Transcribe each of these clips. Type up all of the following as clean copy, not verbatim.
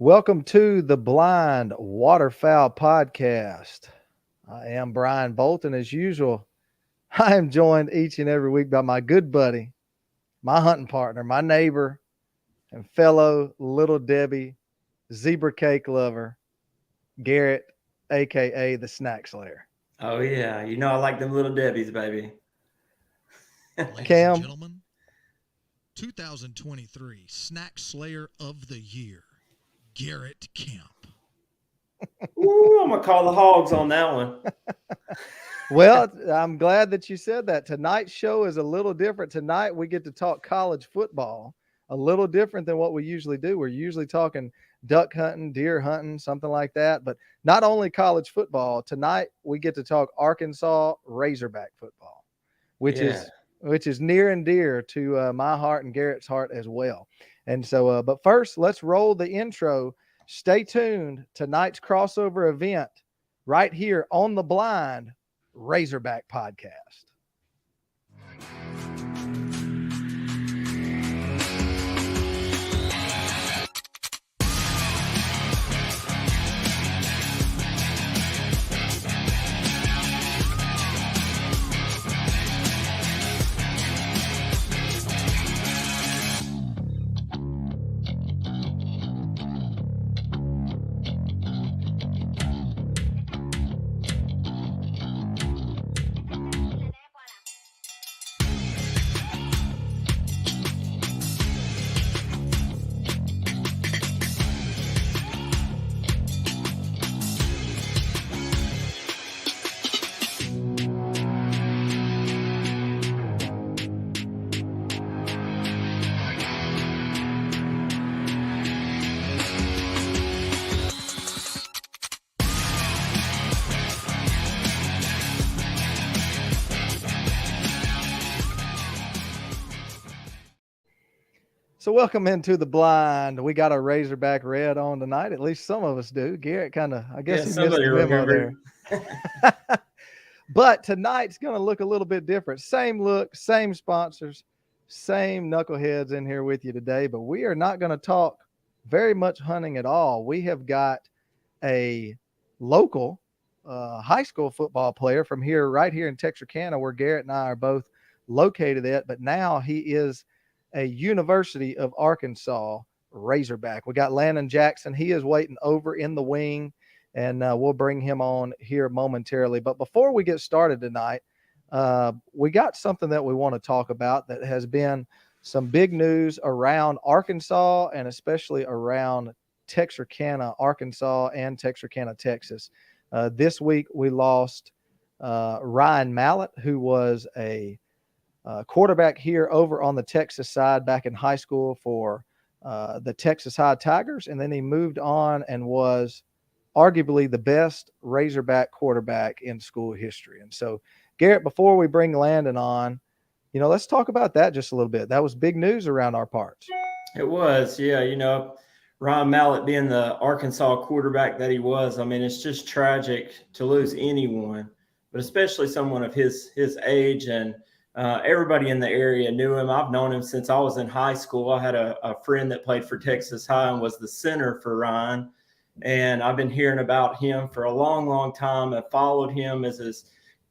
Welcome to the Blind Waterfowl Podcast. I am Brian Bolton. As usual, I am joined each and every week by my good buddy, my hunting partner, my neighbor, and fellow Little Debbie zebra cake lover, Garrett, aka the Snack Slayer. Oh yeah, I like them little Debbie's, baby. Ladies and Cam, gentlemen, 2023 Snack Slayer of the Year, Garrett Camp. Ooh, I'm gonna call the hogs on that one. well, I'm glad that you said that. Tonight's show is a little different. Tonight we get to talk college football, a little different than what we usually do. We're usually talking duck hunting, deer hunting, something like that. But not only college football, tonight we get to talk Arkansas Razorback football, which Yeah. is which is near and dear to my heart and Garrett's heart as well. And so, but first, let's roll the intro. Stay tuned. Tonight's crossover event right here on the Blind Razorback Podcast. So welcome into the Blind. We got a Razorback red on tonight. At least some of us do. Garrett kind of, I guess Yeah, he missed somebody the memo remembered. there. But tonight's going to look a little bit different. Same look, same sponsors, same knuckleheads in here with you today. But we are not going to talk very much hunting at all. We have got a local high school football player from here, right here in Texarkana, where Garrett and I are both located at. But now he is a University of Arkansas Razorback. We got Landon Jackson. He is waiting over in the wing, and we'll bring him on here momentarily. But before we get started tonight, we got something that we want to talk about that has been some big news around Arkansas and especially around Texarkana, Arkansas, and Texarkana, Texas. This week we lost Ryan Mallett, who was a quarterback here over on the Texas side back in high school for the Texas High Tigers. And then he moved on and was arguably the best Razorback quarterback in school history. And so, Garrett, before we bring Landon on, let's talk about that just a little bit. That was big news around our parts. It was, yeah. Ron Mallett being the Arkansas quarterback that he was. I mean, it's just tragic to lose anyone, but especially someone of his age. And everybody in the area knew him. I've known him since I was in high school. I had a friend that played for Texas High and was the center for Ryan. And I've been hearing about him for a long, long time. I followed him as he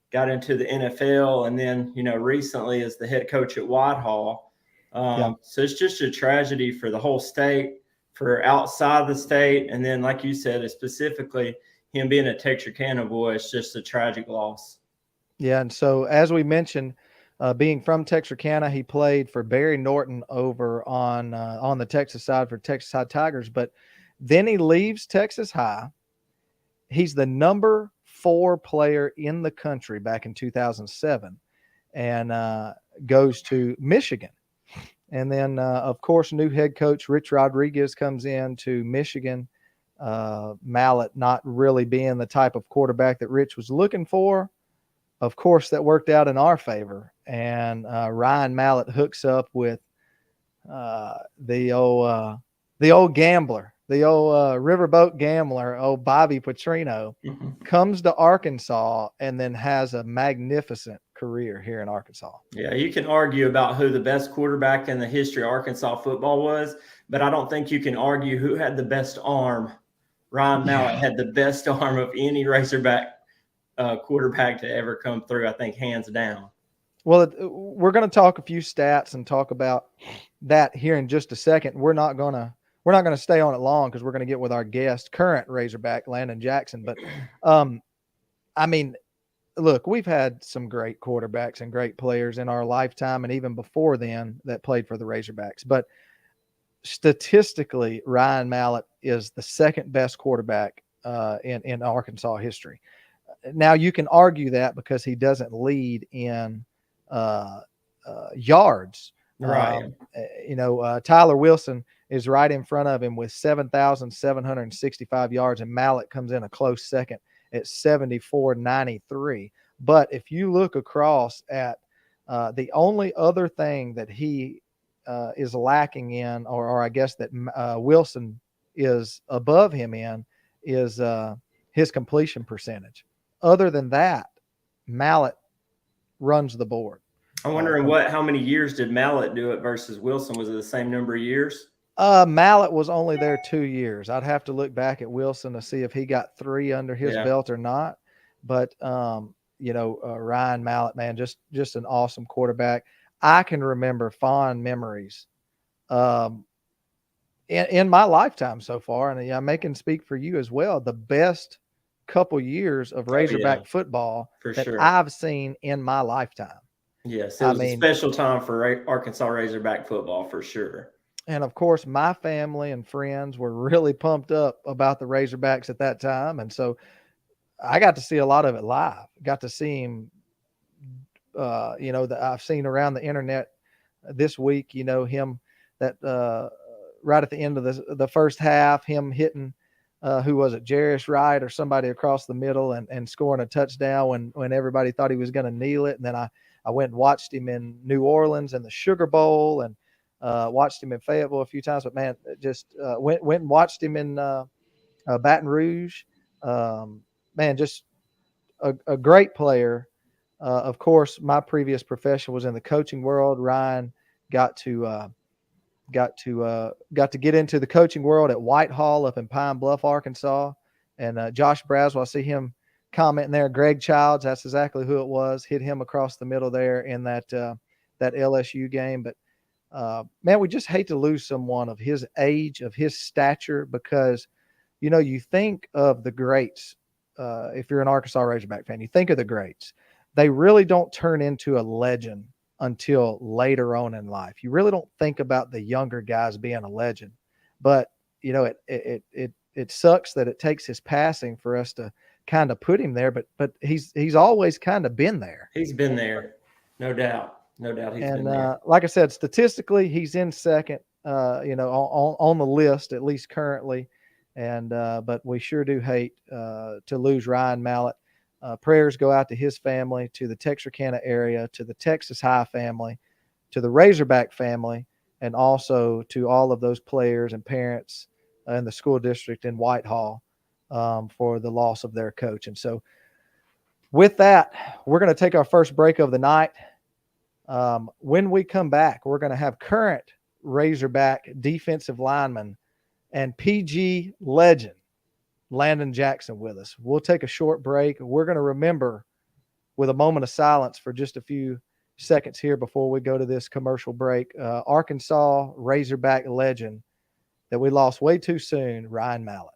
got into the NFL. And then, recently as the head coach at Whitehall. So it's just a tragedy for the whole state, for outside the state. And then, like you said, specifically him being a Texarkana boy, it's just a tragic loss. Yeah. And so, as we mentioned, being from Texarkana, he played for Barry Norton over on the Texas side for Texas High Tigers. But then he leaves Texas High. He's the number 4 player in the country back in 2007 and goes to Michigan. And then, of course, new head coach Rich Rodriguez comes in to Michigan. Mallett not really being the type of quarterback that Rich was looking for. Of course, that worked out in our favor. And Ryan Mallett hooks up with the old gambler, the old riverboat gambler, Bobby Petrino, Mm-hmm. comes to Arkansas and then has a magnificent career here in Arkansas. Yeah, you can argue about who the best quarterback in the history of Arkansas football was, but I don't think you can argue who had the best arm. Ryan Mallett had the best arm of any Razorback quarterback to ever come through, I think, hands down. Well, we're going to talk a few stats and talk about that here in just a second. We're not going to stay on it long because we're going to get with our guest, current Razorback, Landon Jackson. But, I mean, look, we've had some great quarterbacks and great players in our lifetime and even before then that played for the Razorbacks. But statistically, Ryan Mallett is the second best quarterback in Arkansas history. Now, you can argue that because he doesn't lead in yards. Right. Tyler Wilson is right in front of him with 7,765 yards, and Mallett comes in a close second at 7,493. But if you look across at the only other thing that he is lacking in, or I guess that Wilson is above him in, is his completion percentage. Other than that, Mallett runs the board. I'm wondering how many years did Mallett do it versus Wilson? Was it the same number of years? Mallett was only there 2 years. I'd have to look back at Wilson to see if he got 3 under his belt or not. But Ryan Mallett, man, just an awesome quarterback. I can remember fond memories in my lifetime so far, and I may can speak for you as well. The best couple years of Razorback football that I've seen in my lifetime. Yes, it was a special time for Arkansas Razorback football for sure. And of course, my family and friends were really pumped up about the Razorbacks at that time, and so I got to see a lot of it live. Got to see him. That I've seen around the internet this week. Him that right at the end of the first half, him hitting. Who was it, Jarius Wright or somebody across the middle and scoring a touchdown when everybody thought he was going to kneel it. And then I went and watched him in New Orleans and the Sugar Bowl and watched him in Fayetteville a few times. But, man, just went and watched him in Baton Rouge. Man, just a great player. Of course, my previous profession was in the coaching world. Ryan got to get into the coaching world at Whitehall up in Pine Bluff, Arkansas. And Josh Braswell, I see him commenting there. Greg Childs, that's exactly who it was. Hit him across the middle there in that LSU game. But, man, we just hate to lose someone of his age, of his stature, because, you think of the greats. If you're an Arkansas Razorback fan, you think of the greats. They really don't turn into a legend until later on in life. You really don't think about the younger guys being a legend, but it sucks that it takes his passing for us to kind of put him there, but he's always kind of been there. He's been there. No doubt. He's been there. Like I said, statistically, he's in second, on the list, at least currently. But we sure do hate to lose Ryan Mallett. Prayers go out to his family, to the Texarkana area, to the Texas High family, to the Razorback family, and also to all of those players and parents in the school district in Whitehall for the loss of their coach. And so with that, we're going to take our first break of the night. When we come back, we're going to have current Razorback defensive lineman and PG legend Landon Jackson with us. We'll take a short break. We're going to remember with a moment of silence for just a few seconds here before we go to this commercial break. Arkansas Razorback legend that we lost way too soon, Ryan Mallett.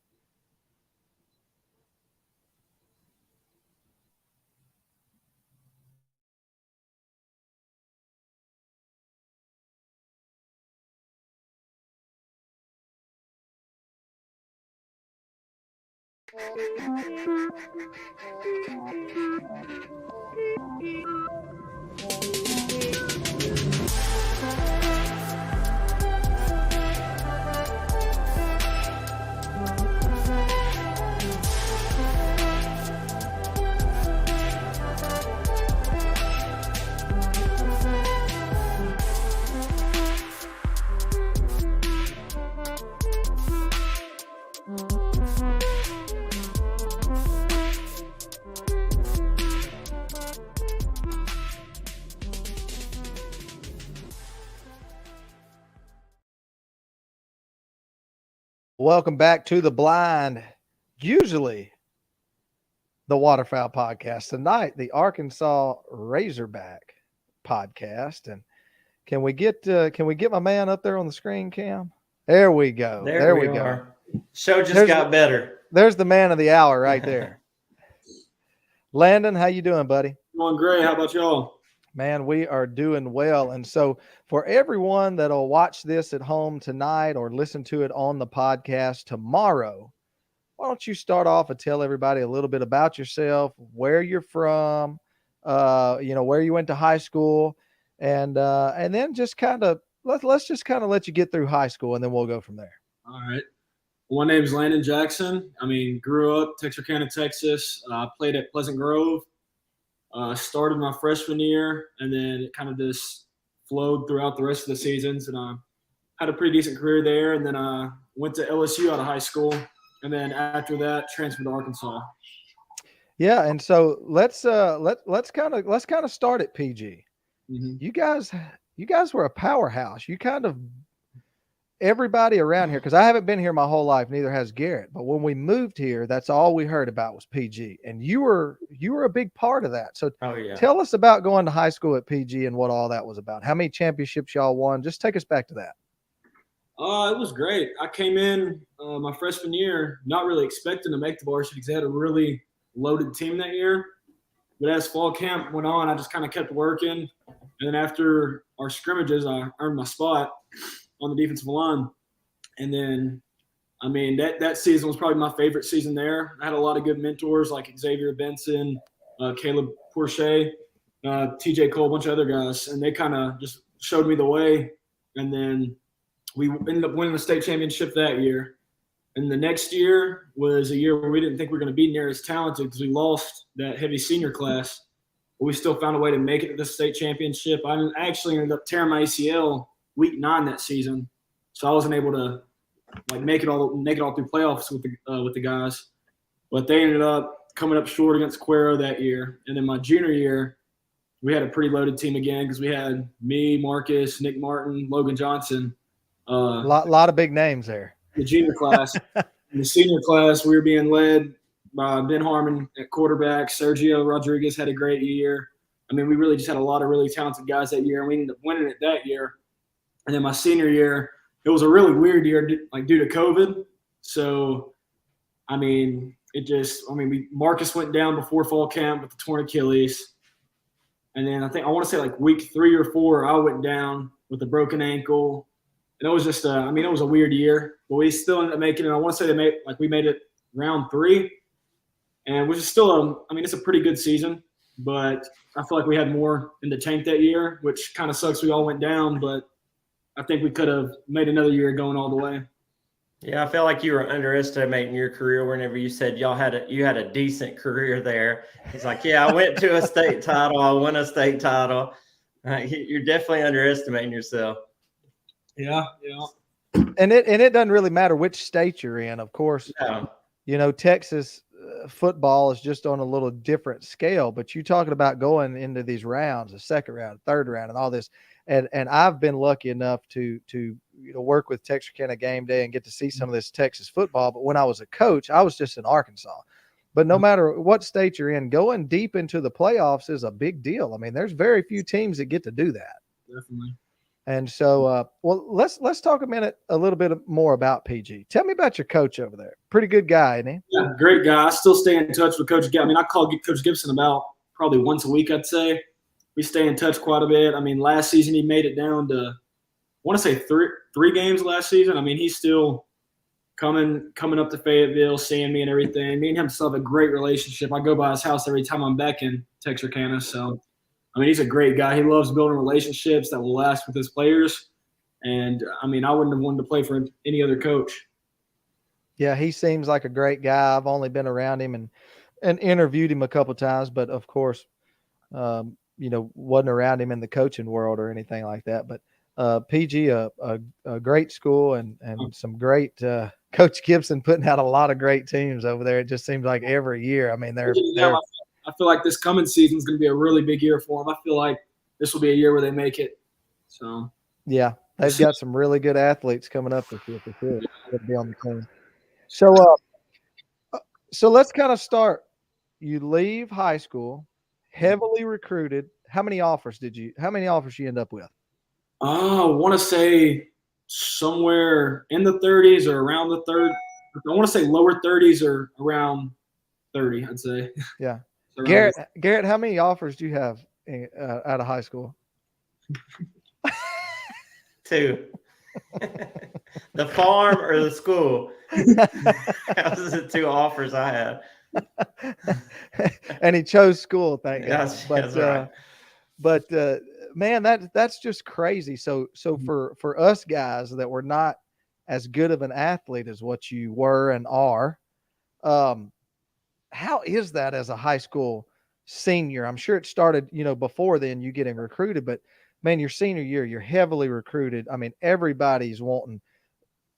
Welcome back to the Blind, usually the Waterfowl podcast. Tonight, the Arkansas Razorback podcast. And can we get my man up there on the screen, Cam? There we go. There we go. Are. Show just got better. There's the man of the hour right there. Landon, how you doing, buddy? Doing great. How about y'all? Man, we are doing well. And so for everyone that'll watch this at home tonight or listen to it on the podcast tomorrow, why don't you start off and tell everybody a little bit about yourself, where you're from, where you went to high school, and then just kind of let's just kind of let you get through high school, and then we'll go from there. All right. Well, my name is Landon Jackson. Grew up Texarkana, Texas. Played at Pleasant Grove. Started my freshman year, and then it kind of just flowed throughout the rest of the seasons. And I had a pretty decent career there. And then I went to LSU out of high school, and then after that, transferred to Arkansas. Yeah, and so let's kind of start at PG. Mm-hmm. You guys were a powerhouse. You kind of everybody around here, because I haven't been here my whole life, neither has Garrett. But when we moved here, that's all we heard about was PG, and you were a big part of that. So tell us about going to high school at PG and what all that was about. How many championships y'all won? Just take us back to that. It was great. I came in my freshman year not really expecting to make the varsity because they had a really loaded team that year. But as fall camp went on, I just kind of kept working. And then after our scrimmages, I earned my spot on the defensive line. And then, that season was probably my favorite season there. I had a lot of good mentors like Xavier Benson, Caleb Porche, TJ Cole, a bunch of other guys. And they kind of just showed me the way. And then we ended up winning the state championship that year. And the next year was a year where we didn't think we were going to be near as talented because we lost that heavy senior class. But we still found a way to make it to the state championship. I actually ended up tearing my ACL week 9 that season, so I wasn't able to make it all through playoffs with the guys. But they ended up coming up short against Cuero that year. And then my junior year, we had a pretty loaded team again because we had me, Marcus, Nick Martin, Logan Johnson. A lot of big names there. The junior class. In the senior class, we were being led by Ben Harmon at quarterback. Sergio Rodriguez had a great year. We really just had a lot of really talented guys that year, and we ended up winning it that year. And then my senior year, it was a really weird year, due to COVID. So, Marcus went down before fall camp with the torn Achilles. And then I want to say week 3 or 4, I went down with a broken ankle. And it was just, it was a weird year. But we still ended up making it. I want to say we made it round 3. And which is still, it's a pretty good season. But I feel like we had more in the tank that year, which kind of sucks we all went down. But I think we could have made another year going all the way. Yeah, I felt like you were underestimating your career whenever you said you had a decent career there. It's like, yeah, I went to a state title. I won a state title. You're definitely underestimating yourself. Yeah. And it doesn't really matter which state you're in, of course. No. Texas football is just on a little different scale, but you're talking about going into these rounds, the second round, third round, and all this. And I've been lucky enough to work with Texarkana Game Day and get to see some of this Texas football. But when I was a coach, I was just in Arkansas. But no matter what state you're in, going deep into the playoffs is a big deal. There's very few teams that get to do that. Definitely. And so, let's talk a little bit more about PG. Tell me about your coach over there. Pretty good guy, isn't he? Yeah, great guy. I still stay in touch with Coach Gibson. I call Coach Gibson about probably once a week, I'd say. We stay in touch quite a bit. Last season he made it down to, I want to say three games last season. He's still coming up to Fayetteville, seeing me and everything. Me and him still have a great relationship. I go by his house every time I'm back in Texarkana. So, he's a great guy. He loves building relationships that will last with his players. And, I wouldn't have wanted to play for any other coach. Yeah, he seems like a great guy. I've only been around him and interviewed him a couple of times, but of course, wasn't around him in the coaching world or anything like that. But PG, a great school and some great Coach Gibson putting out a lot of great teams over there. It just seems like every year. They're I feel like this coming season is going to be a really big year for them. I feel like this will be a year where they make it. So yeah, They've got some really good athletes coming up this year for sure. They'll be on the team. So let's kind of start. You leave high school, heavily recruited. How many offers you end up with? I want to say somewhere in the 30s or around the third. I want to say lower 30s or around 30, I'd say. Yeah. Around Garrett, how many offers do you have out of high school? 2. The farm or the school? Those are the 2 offers I had. And he chose school, thank God. That's right. But man, that's just crazy. So for us guys that were not as good of an athlete as what you were and are, how is that as a high school senior? I'm sure it started, before then, you getting recruited, but man, your senior year, you're heavily recruited. I mean, everybody's wanting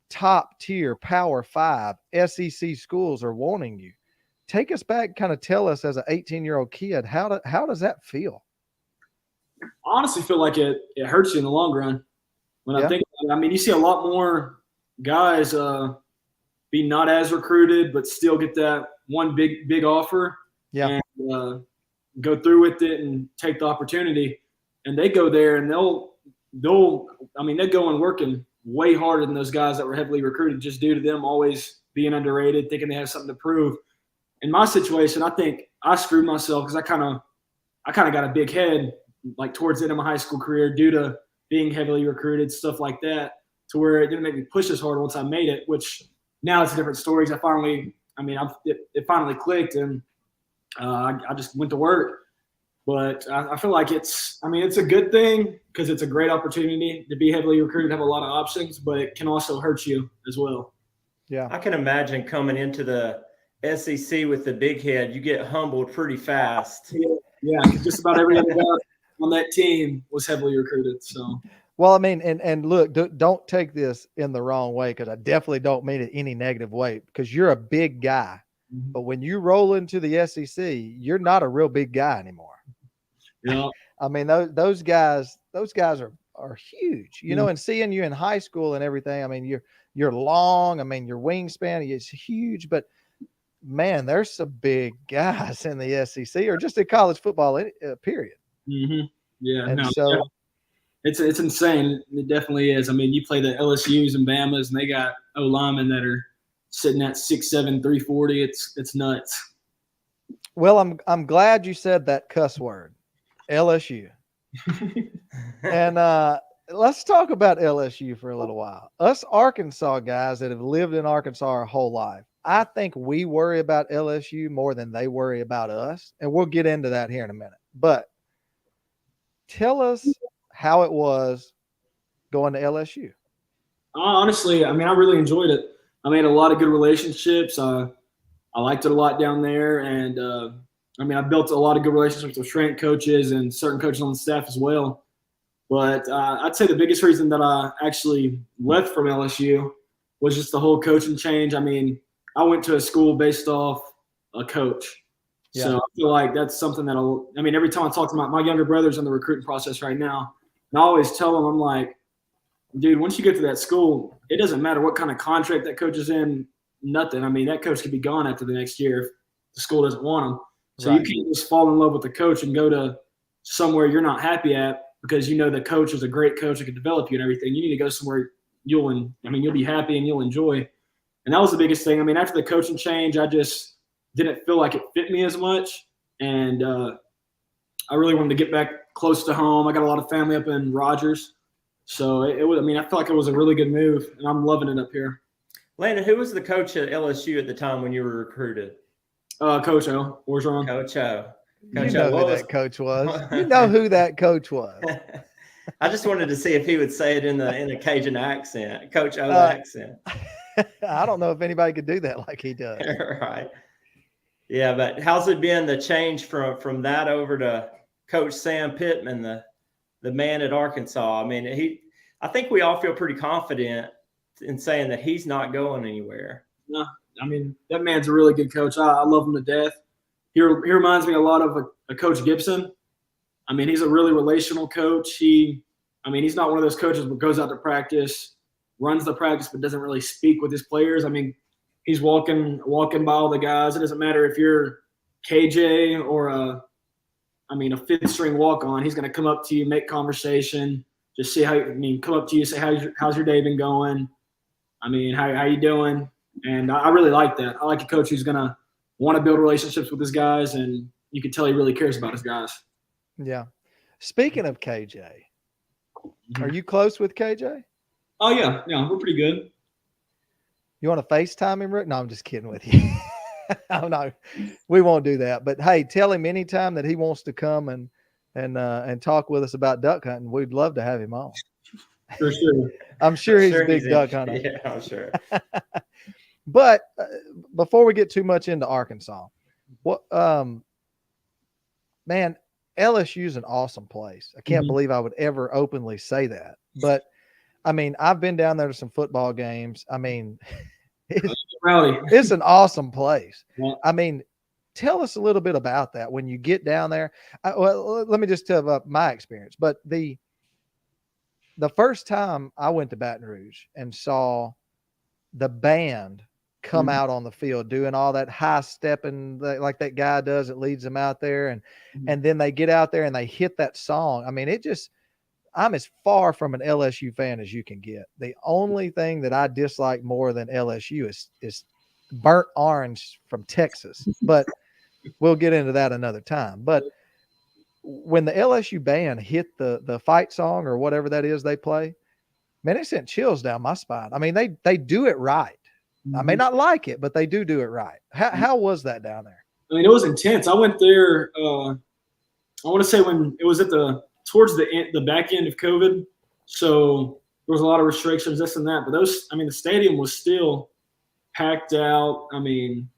top tier Power 5 SEC schools are wanting you. Take us back, kind of tell us as an 18-year-old kid, how does that feel? I honestly feel like it hurts you in the long run. When I think about it, I mean, you see a lot more guys be not as recruited, but still get that one big offer and go through with it and take the opportunity. And they go there and they'll go and working way harder than those guys that were heavily recruited just due to them always being underrated, thinking they have something to prove. In my situation, I think I screwed myself because I kind of got a big head like towards the end of my high school career due to being heavily recruited, stuff like that, to where it didn't make me push as hard once I made it, which now it's a different story. It finally clicked and I just went to work. But I feel like it's a good thing because it's a great opportunity to be heavily recruited, have a lot of options, but it can also hurt you as well. Yeah. I can imagine coming into the SEC with the big head, you get humbled pretty fast. Yeah, just about every other guy on that team was heavily recruited. So, well, I mean, and look, don't take this in the wrong way because I definitely don't mean it any negative way because you're a big guy. Mm-hmm. But when you roll into the SEC, you're not a real big guy anymore. Yeah. I mean, those guys are huge, and seeing you in high school and everything. I mean, you're long. I mean, your wingspan is huge, but man, there's some big guys in the SEC or just in college football, period. Mm-hmm. Yeah. And it's insane. It definitely is. I mean, you play the LSUs and Bamas, and they got O-linemen that are sitting at 6'7", 340. It's nuts. Well, I'm glad you said that cuss word, LSU. And let's talk about LSU for a little while. Us Arkansas guys that have lived in Arkansas our whole life, I think we worry about LSU more than they worry about us, and we'll get into that here in a minute. But tell us how it was going to LSU. Honestly, I mean, I really enjoyed it. I made a lot of good relationships. I liked it a lot down there, and I built a lot of good relationships with strength coaches and certain coaches on the staff as well. But I'd say the biggest reason that I actually left from LSU was just the whole coaching change. I mean, I went to a school based off a coach. Yeah. So I feel like that's something that every time I talk to my younger brother's in the recruiting process right now, and I always tell them, I'm like, dude, once you get to that school, it doesn't matter what kind of contract that coach is in, nothing. I mean, that coach could be gone after the next year if the school doesn't want him. So right. You can't just fall in love with the coach and go to somewhere you're not happy at because the coach is a great coach that can develop you and everything. You need to go somewhere you'll be happy and you'll enjoy. And that was the biggest thing. I mean, after the coaching change, I just didn't feel like it fit me as much. And I really wanted to get back close to home. I got a lot of family up in Rogers. So I feel like it was a really good move, and I'm loving it up here. Landon, who was the coach at LSU at the time when you were recruited? Coach O. Orgeron. Coach O. You know who that coach was. You know who that coach was. I just wanted to see if he would say it in a Cajun accent, Coach O accent. I don't know if anybody could do that like he does. Right. Yeah, but how's it been, the change from that over to Coach Sam Pittman, the man at Arkansas? I mean, I think we all feel pretty confident in saying that he's not going anywhere. No, I mean, that man's a really good coach. I love him to death. He reminds me a lot of a Coach Gibson. I mean, he's a really relational coach. He I mean, he's not one of those coaches who goes out to practice, runs the practice, but doesn't really speak with his players. I mean, he's walking by all the guys. It doesn't matter if you're KJ or a fifth string walk on. He's going to come up to you, make conversation, just see come up to you, say how's your day been going? I mean, how you doing? And I really like that. I like a coach who's going to want to build relationships with his guys, and you can tell he really cares about his guys. Yeah. Speaking of KJ, are you close with KJ? Oh yeah, we're pretty good. You want to FaceTime him, Rick? No, I'm just kidding with you. Oh no, we won't do that. But hey, tell him anytime that he wants to come and talk with us about duck hunting. We'd love to have him on. For sure. I'm sure he's a big duck hunter. Yeah, I'm sure. But before we get too much into Arkansas, man, LSU's an awesome place. I can't believe I would ever openly say that. But I mean, I've been down there to some football games. I mean, it's an awesome place. Yeah. I mean, tell us a little bit about that when you get down there. Well, let me just tell about my experience. But the first time I went to Baton Rouge and saw the band come out on the field doing all that high stepping like that guy does that leads them out there, and then they get out there and they hit that song. I mean, I'm as far from an LSU fan as you can get. The only thing that I dislike more than LSU is burnt orange from Texas, but we'll get into that another time. But when the LSU band hit the fight song or whatever that is they play, man, it sent chills down my spine. I mean, they do it right. I may not like it, but they do it right. How was that down there? I mean, it was intense. I went there. I want to say when it was towards the back end of COVID, so there was a lot of restrictions, this and that. But the stadium was still packed out. I mean,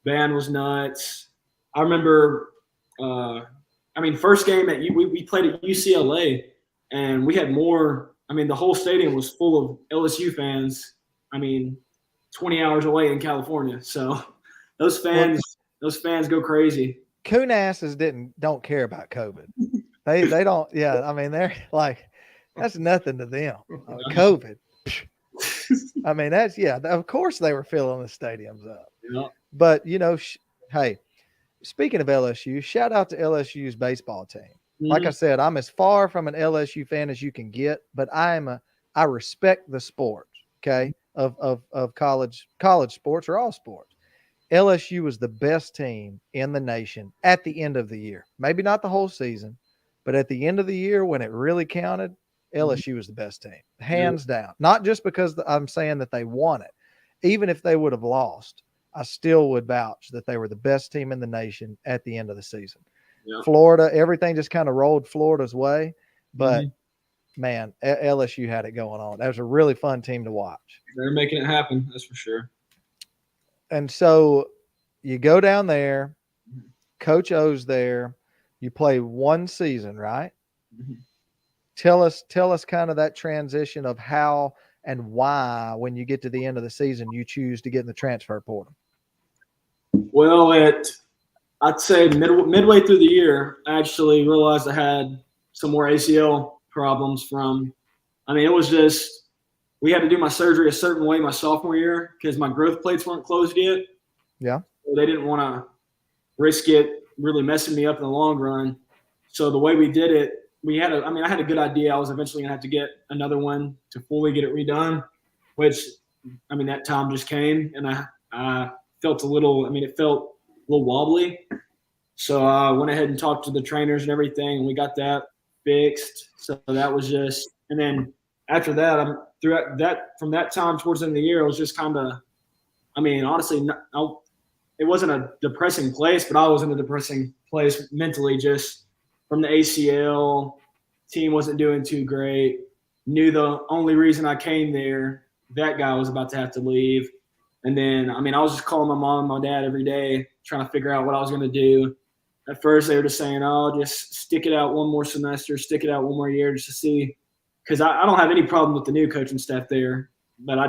band was nuts. I remember, first game we played at UCLA, and we had more. I mean, the whole stadium was full of LSU fans. I mean, 20 hours away in California. So those fans go crazy. Coon asses don't care about COVID. They don't. Yeah. I mean, they're like, that's nothing to them. COVID. I mean, of course they were filling the stadiums up. Yeah. But hey, speaking of LSU, shout out to LSU's baseball team. Like I said, I'm as far from an LSU fan as you can get, but I respect the sport. Okay. Of college sports or all sports. LSU was the best team in the nation at the end of the year. Maybe not the whole season, but at the end of the year when it really counted, LSU was the best team, hands down. Not just because I'm saying that they won it. Even if they would have lost, I still would vouch that they were the best team in the nation at the end of the season. Yeah. Florida, everything just kind of rolled Florida's way, but man, LSU had it going on. That was a really fun team to watch. They're making it happen, that's for sure. And so you go down there, Coach O's there, you play one season, right? Mm-hmm. Tell us kind of that transition of how and why, when you get to the end of the season, you choose to get in the transfer portal. Well, I'd say midway through the year, I actually realized I had some more ACL problems it was just, we had to do my surgery a certain way my sophomore year because my growth plates weren't closed yet. Yeah. So they didn't want to risk it really messing me up in the long run. So the way we did it, I had a good idea. I was eventually going to have to get another one to fully get it redone, which, that time just came, and I felt it felt a little wobbly. So I went ahead and talked to the trainers and everything, and we got that fixed. So that was just, and then after that, from that time towards the end of the year, it was just kind of, honestly, it wasn't a depressing place, but I was in a depressing place mentally, just from the ACL. Team wasn't doing too great. Knew the only reason I came there, that guy was about to have to leave. And then, I was just calling my mom and my dad every day, trying to figure out what I was going to do. At first, they were just saying, just stick it out one more semester, stick it out one more year just to see. Because I don't have any problem with the new coaching staff there. But I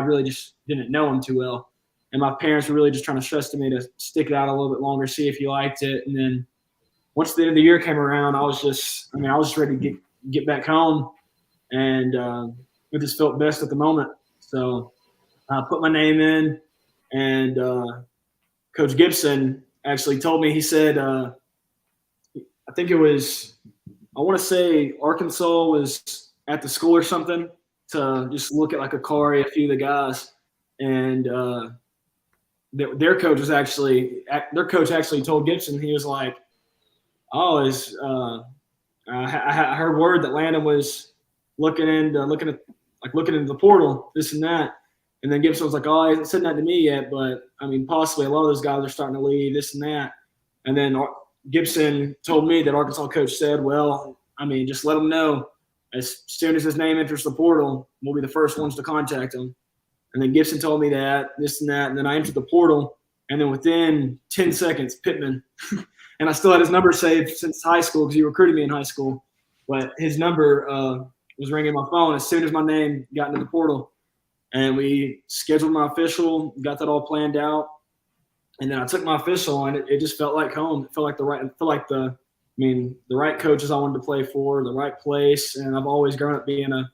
really just didn't know them too well. And my parents were really just trying to stress to me to stick it out a little bit longer, see if you liked it. And then once the end of the year came around, I was just ready to get back home, and it just felt best at the moment. So I put my name in, and Coach Gibson actually told me, he said, I think it was, I want to say Arkansas was at the school or something to just look at like Akari, a few of the guys, and their coach actually told Gibson, he was like, "Oh, I heard word that Landon was looking into the portal, this and that." And then Gibson was like, "Oh, he hasn't said that to me yet, but I mean, possibly a lot of those guys are starting to leave, this and that." And then Gibson told me that Arkansas coach said, "Well, I mean, just let them know as soon as his name enters the portal, we'll be the first ones to contact him." And then Gibson told me that, this and that, and then I entered the portal, and then within 10 seconds, Pittman, and I still had his number saved since high school because he recruited me in high school, but his number was ringing my phone as soon as my name got into the portal. And we scheduled my official, got that all planned out, and then I took my official, and it just felt like home. It felt like the right coaches I wanted to play for, the right place, and I've always grown up being a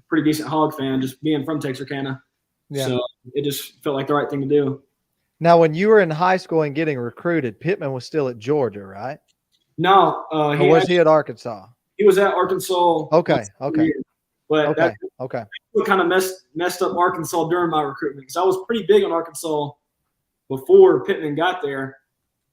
pretty decent Hog fan, just being from Texarkana. Yeah. So it just felt like the right thing to do. Now, when you were in high school and getting recruited, Pittman was still at Georgia, right? No, he at Arkansas? He was at Arkansas. Okay. But that kind of messed up Arkansas during my recruitment because I was pretty big on Arkansas before Pittman got there,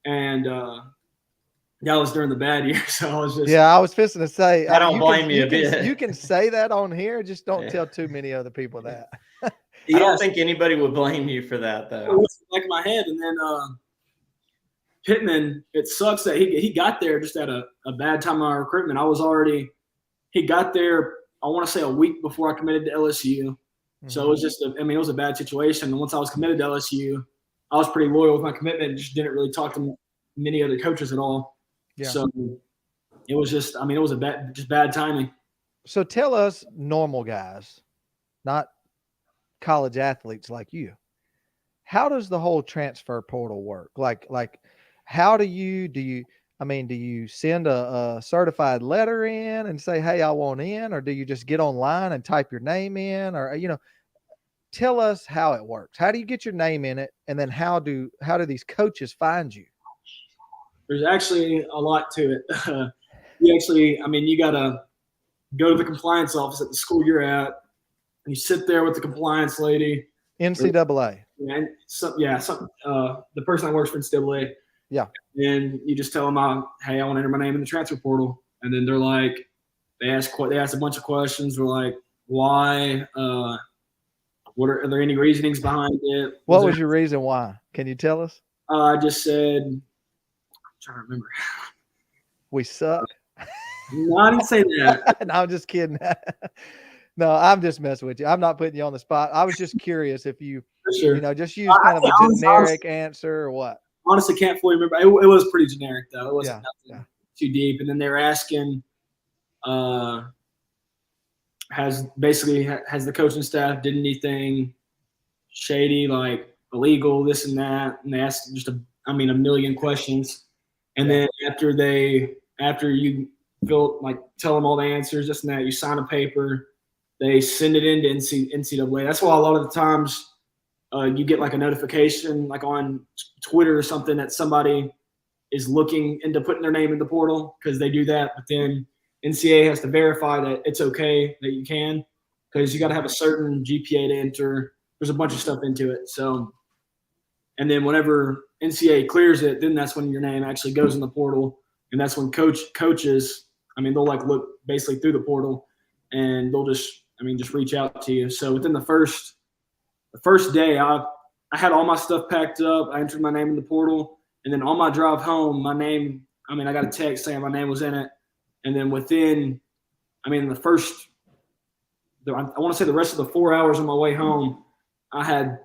and that was during the bad year. So I was just I was fixing to say I don't blame you a bit. You can say that on here, just don't tell too many other people that. I don't think anybody would blame you for that, though. It was like my head, and then Pittman. It sucks that he got there just at a bad time of my recruitment. He got there, I want to say, a week before I committed to LSU. Mm-hmm. So it was just it was a bad situation. And once I was committed to LSU, I was pretty loyal with my commitment and just didn't really talk to many other coaches at all. Yeah. So it was just, it was bad timing. So tell us, normal guys, not college athletes like you, how does the whole transfer portal work? Like how do you send a certified letter in and say, "Hey, I want in," or do you just get online and type your name in, or tell us how it works. How do you get your name in it, and then how do these coaches find you? There's actually a lot to it. You got to go to the compliance office at the school you're at. You sit there with the compliance lady. NCAA. And the person that works for NCAA. Yeah. And you just tell them, "Hey, I want to enter my name in the transfer portal." And then they're like, they ask a bunch of questions. They're like, "Why? Are there any reasonings behind it?" What was your reason why? Can you tell us? I just said, I'm trying to remember. We suck. No, I didn't say that. No, I'm just kidding. No, I'm just messing with you. I'm not putting you on the spot. I was just curious if you, just use kind of a generic answer or what. Honestly, can't fully remember. It was pretty generic though. It wasn't nothing too deep. And then they were asking, has the coaching staff did anything shady, like illegal, this and that? And they asked just a million questions. And then after you tell them all the answers, this and that, you sign a paper. They send it into NCAA. That's why a lot of the times you get like a notification like on Twitter or something that somebody is looking into putting their name in the portal, because they do that. But then NCAA has to verify that it's okay that you can, because you got to have a certain GPA to enter. There's a bunch of stuff into it. So, and then whenever NCAA clears it, then that's when your name actually goes in the portal. And that's when coaches, they'll look basically through the portal, and they'll just reach out to you. So within the first day, I had all my stuff packed up. I entered my name in the portal, and then on my drive home, my name, I got a text saying my name was in it. And then within, I want to say the rest of the 4 hours on my way home, I had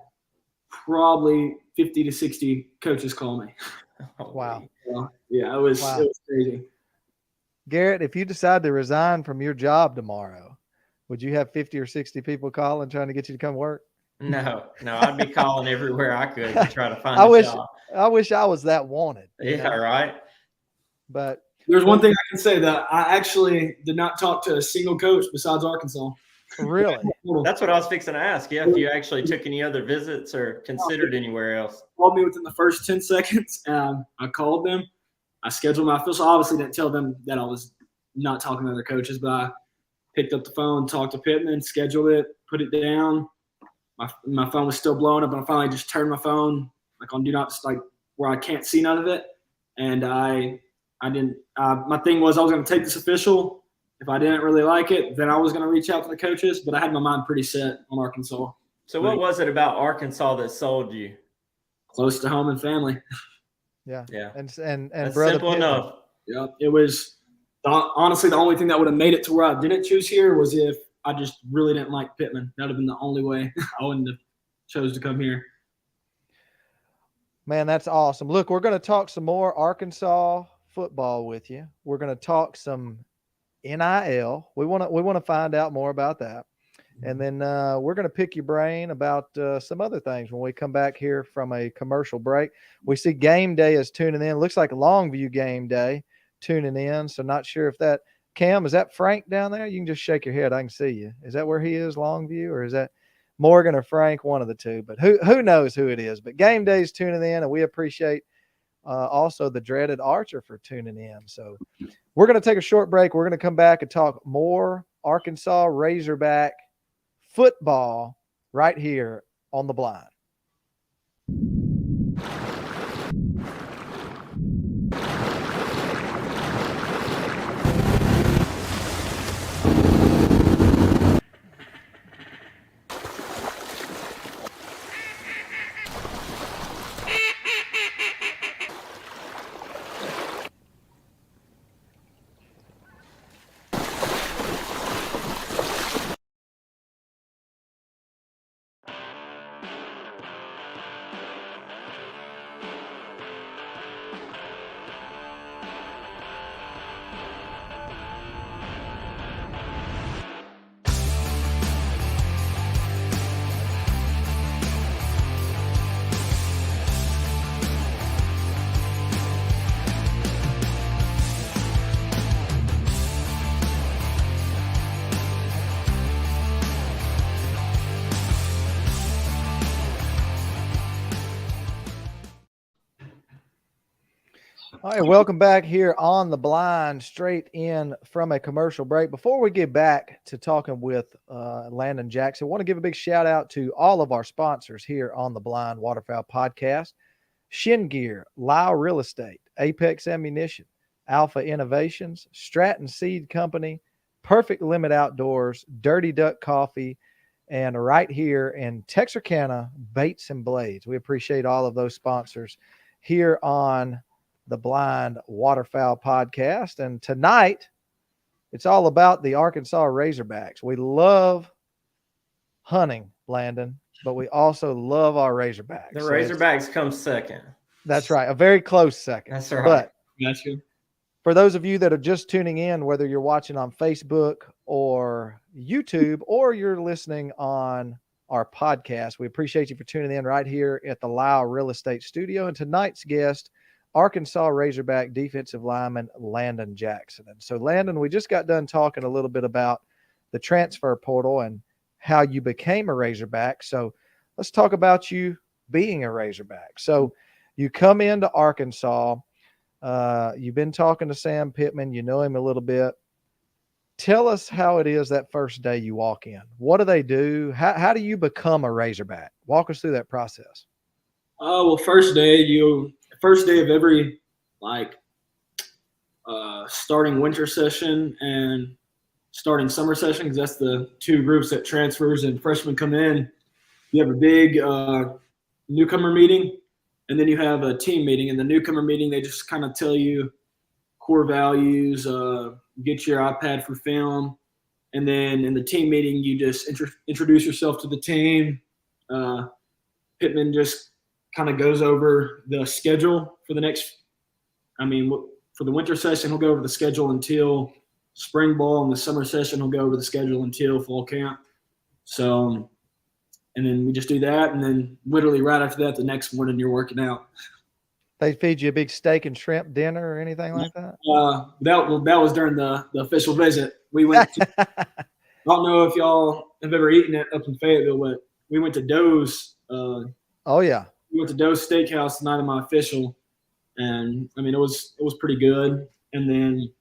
probably 50 to 60 coaches call me. Wow. Yeah, it was crazy. Garrett, if you decide to resign from your job tomorrow, would you have 50 or 60 people calling trying to get you to come work? No, I'd be calling everywhere I could to try to find a job. I wish I was that wanted. Yeah, right. But There's one thing I can say that I actually did not talk to a single coach besides Arkansas. Really? That's what I was fixing to ask. Yeah, if you actually took any other visits or considered anywhere else. Called me within the first 10 seconds. I called them. I scheduled my official. I obviously didn't tell them that I was not talking to other coaches, but I picked up the phone, talked to Pittman, scheduled it, put it down. My phone was still blowing up, and I finally just turned my phone like on do not, like where I can't see none of it. And I didn't. My thing was I was going to take this official. If I didn't really like it, then I was going to reach out to the coaches. But I had my mind pretty set on Arkansas. So what was it about Arkansas that sold you? Close to home and family. Yeah. Yeah. And That's brother simple Pittman. enough. Yeah, it was honestly the only thing that would have made it to where I didn't choose here was if I just really didn't like Pittman. That would have been the only way I wouldn't have chose to come here. Man, that's awesome. Look, we're going to talk some more Arkansas football with you. We're going to talk some NIL. We want to find out more about that. And then we're going to pick your brain about some other things when we come back here from a commercial break. We see Game Day is tuning in. Looks like Longview Game Day tuning in. So not sure if that – Cam, is that Frank down there? You can just shake your head. I can see you. Is that where he is, Longview, or is that Morgan or Frank, one of the two? But who knows who it is. But Game Day is tuning in, and we appreciate also the dreaded Archer for tuning in. So we're going to take a short break. We're going to come back and talk more Arkansas Razorback football right here on The Blind. All right, welcome back here on The Blind, straight in from a commercial break. Before we get back to talking with Landon Jackson, I want to give a big shout out to all of our sponsors here on the Blind Waterfowl Podcast: Shin Gear, Lyle Real Estate, Apex Ammunition, Alpha Innovations, Stratton Seed Company, Perfect Limit Outdoors, Dirty Duck Coffee, and right here in Texarkana, Baits and Blades. We appreciate all of those sponsors here on the Blind Waterfowl Podcast. And tonight, it's all about the Arkansas Razorbacks. We love hunting, Landon, but we also love our Razorbacks. The Razorbacks come second. That's right. A very close second. That's right. But Gotcha. for those of you that are just tuning in, whether you're watching on Facebook or YouTube, or you're listening on our podcast, we appreciate you for tuning in right here at the Lyle Real Estate Studio. And tonight's guest, Arkansas Razorback defensive lineman Landon Jackson. And so, Landon, we just got done talking a little bit about the transfer portal and how you became a Razorback. So let's talk about you being a Razorback. So you come into Arkansas. You've been talking to Sam Pittman. You know him a little bit. Tell us how it is that first day you walk in. What do they do? How do you become a Razorback? Walk us through that process. Well, first day of every starting winter session and starting summer session, because that's the two groups that transfers and freshmen come in. You have a big newcomer meeting, and then you have a team meeting. In the newcomer meeting, they just kind of tell you core values, get your iPad for film, and then in the team meeting, you just introduce yourself to the team. Pittman just kind of goes over the schedule for the for the winter session, he'll go over the schedule until spring ball, and the summer session, he'll go over the schedule until fall camp. So, and then we just do that, and then literally right after that, the next morning you're working out. They feed you a big steak and shrimp dinner or anything like that? That was during the official visit. We went to, I don't know if y'all have ever eaten it up in Fayetteville, but we went to Doe's. Oh yeah. We went to Doe's Steakhouse the night of my official, and I mean it was pretty good. And then,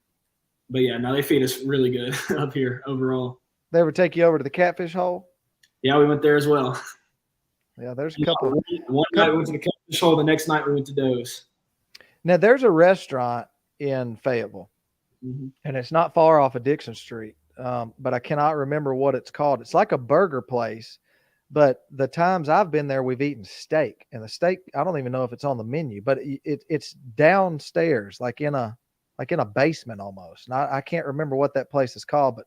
but yeah, no, they feed us really good up here overall. They ever take you over to the Catfish Hole? Yeah, we went there as well. Yeah, there's a couple. One night we went to the Catfish Hole. The next night we went to Doe's. Now there's a restaurant in Fayetteville, Mm-hmm. and it's not far off of Dixon Street, but I cannot remember what it's called. It's like a burger place, but the times I've been there, we've eaten steak, and the steak, I don't even know if it's on the menu, but it's downstairs, like in a basement almost. And I can't remember what that place is called, but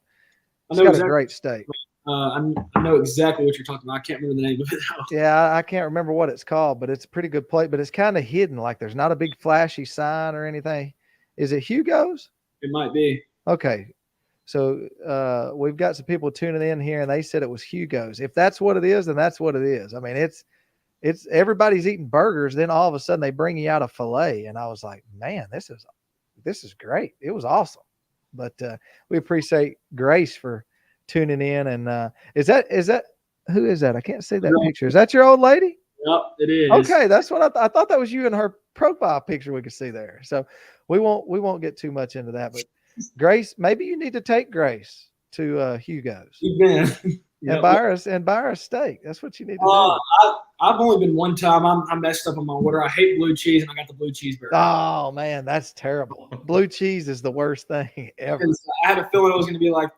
it's got a great steak. I know exactly what you're talking about. I can't remember the name of it now. Yeah, I can't remember what it's called, but it's a pretty good plate. But it's kind of hidden, like there's not a big flashy sign or anything. Is it Hugo's? It might be. Okay. So we've got some people tuning in here, and they said it was Hugo's. If that's what it is, then that's what it is. I mean, it's everybody's eating burgers, then all of a sudden they bring you out a filet, and I was like, man, this is great. It was awesome. But we appreciate Grace for tuning in. And is that who is that? I can't see that picture. Is that your old lady? Yep, it is. Okay, that's what I thought that was you in her profile picture we could see there. So we won't get too much into that. But Grace, maybe you need to take Grace to Hugo's and buy her a steak. That's what you need to do. I've only been one time. I messed up on my order. I hate blue cheese, and I got the blue cheeseburger. Oh man, that's terrible. Blue cheese is the worst thing ever. I had a feeling it was going to be like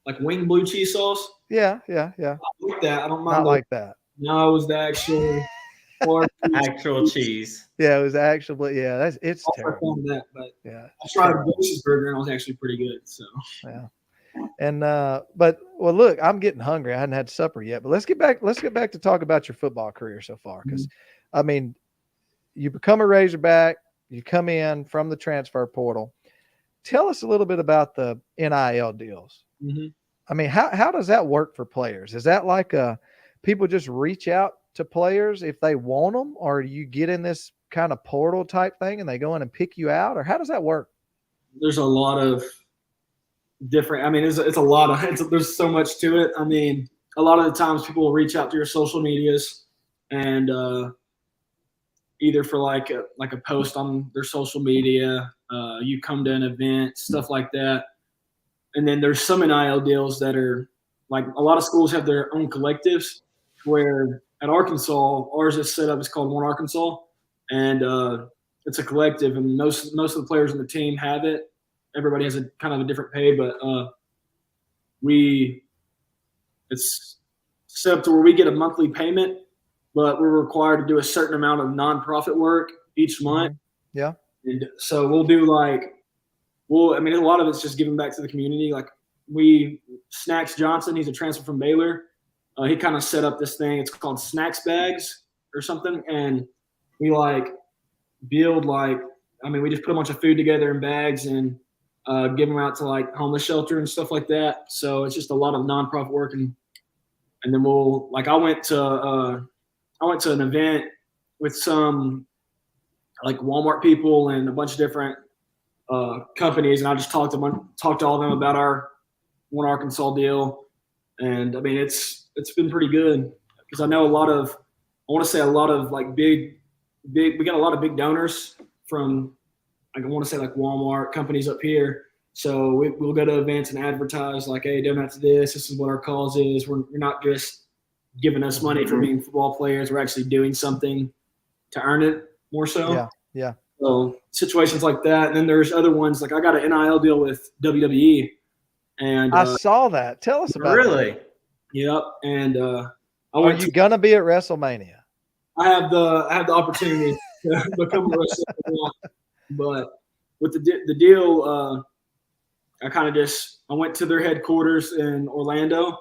like wing blue cheese sauce. Yeah. I like that. I don't mind. Not like that. No, it was the actual actual cheese. Yeah, it was actually. Yeah, it's terrible. That, but yeah, I tried a Bush's burger and it was actually pretty good. So yeah, and but well, look, I'm getting hungry. I hadn't had supper yet, but let's get back to talk about your football career so far, because I mean, you become a Razorback, you come in from the transfer portal. Tell us a little bit about the NIL deals. Mm-hmm. I mean, how does that work for players? Is that like people just reach out to players if they want them, or do you get in this kind of portal type thing and they go in and pick you out, or how does that work? There's a lot of different. I mean, it's a lot of. There's so much to it. I mean, a lot of the times people will reach out to your social medias and either for like a post on their social media, you come to an event, stuff like that. And then there's some NIL deals that are like a lot of schools have their own collectives, where at Arkansas, ours is set up, it's called One Arkansas, and it's a collective, and most of the players on the team have it. Everybody has a kind of a different pay, but it's set up to where we get a monthly payment, but we're required to do a certain amount of nonprofit work each month. Yeah. And so we'll do I mean, a lot of it's just giving back to the community. Like Snacks Johnson, he's a transfer from Baylor. He kind of set up this thing. It's called Snacks Bags or something. And we build we just put a bunch of food together in bags and give them out to like homeless shelter and stuff like that. So it's just a lot of nonprofit work. And then I went to an event with some like Walmart people and a bunch of different companies, and I just talked to all of them about our One Arkansas deal. And I mean, it's been pretty good because I know a lot of like big, we got a lot of big donors from, I want to say like Walmart companies up here. So we'll go to events and advertise like, hey, donate to this. This is what our cause is. We're not just giving us money for being football players. We're actually doing something to earn it more so. Yeah. So situations like that. And then there's other ones, like I got an NIL deal with WWE. And I saw that. Tell us about it. Really? Yep. And are you gonna be at WrestleMania? I have the opportunity to become a wrestler, but with the deal, I went to their headquarters in Orlando,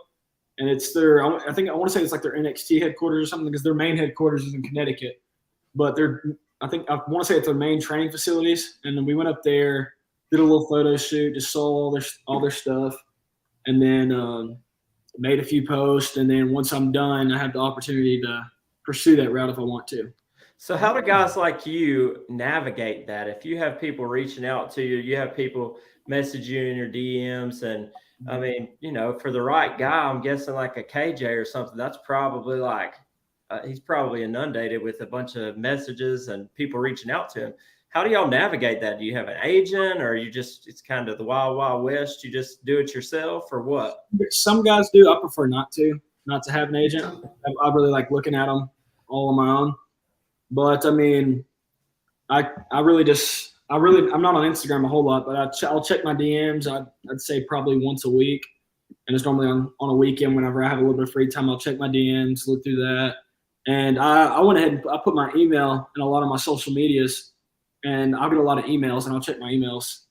and it's I want to say it's like their NXT headquarters or something, because their main headquarters is in Connecticut, but I want to say it's their main training facilities. And then we went up there, did a little photo shoot, just saw all their stuff, and then made a few posts. And then once I'm done, I have the opportunity to pursue that route if I want to. So how do guys like you navigate that? If you have people reaching out to you, you have people message you in your DMs, and I mean, for the right guy, I'm guessing like a KJ or something, that's probably like he's probably inundated with a bunch of messages and people reaching out to him. How do y'all navigate that? Do you have an agent, or it's kind of the wild, wild west? You just do it yourself, or what? Some guys do. I prefer not to have an agent. I really like looking at them all on my own. But I mean, I'm not on Instagram a whole lot, but I'll check my DMs. I'd say probably once a week, and it's normally on a weekend whenever I have a little bit of free time. I'll check my DMs, look through that, and I went ahead and I put my email in a lot of my social medias, and I'll get a lot of emails, and I'll check my emails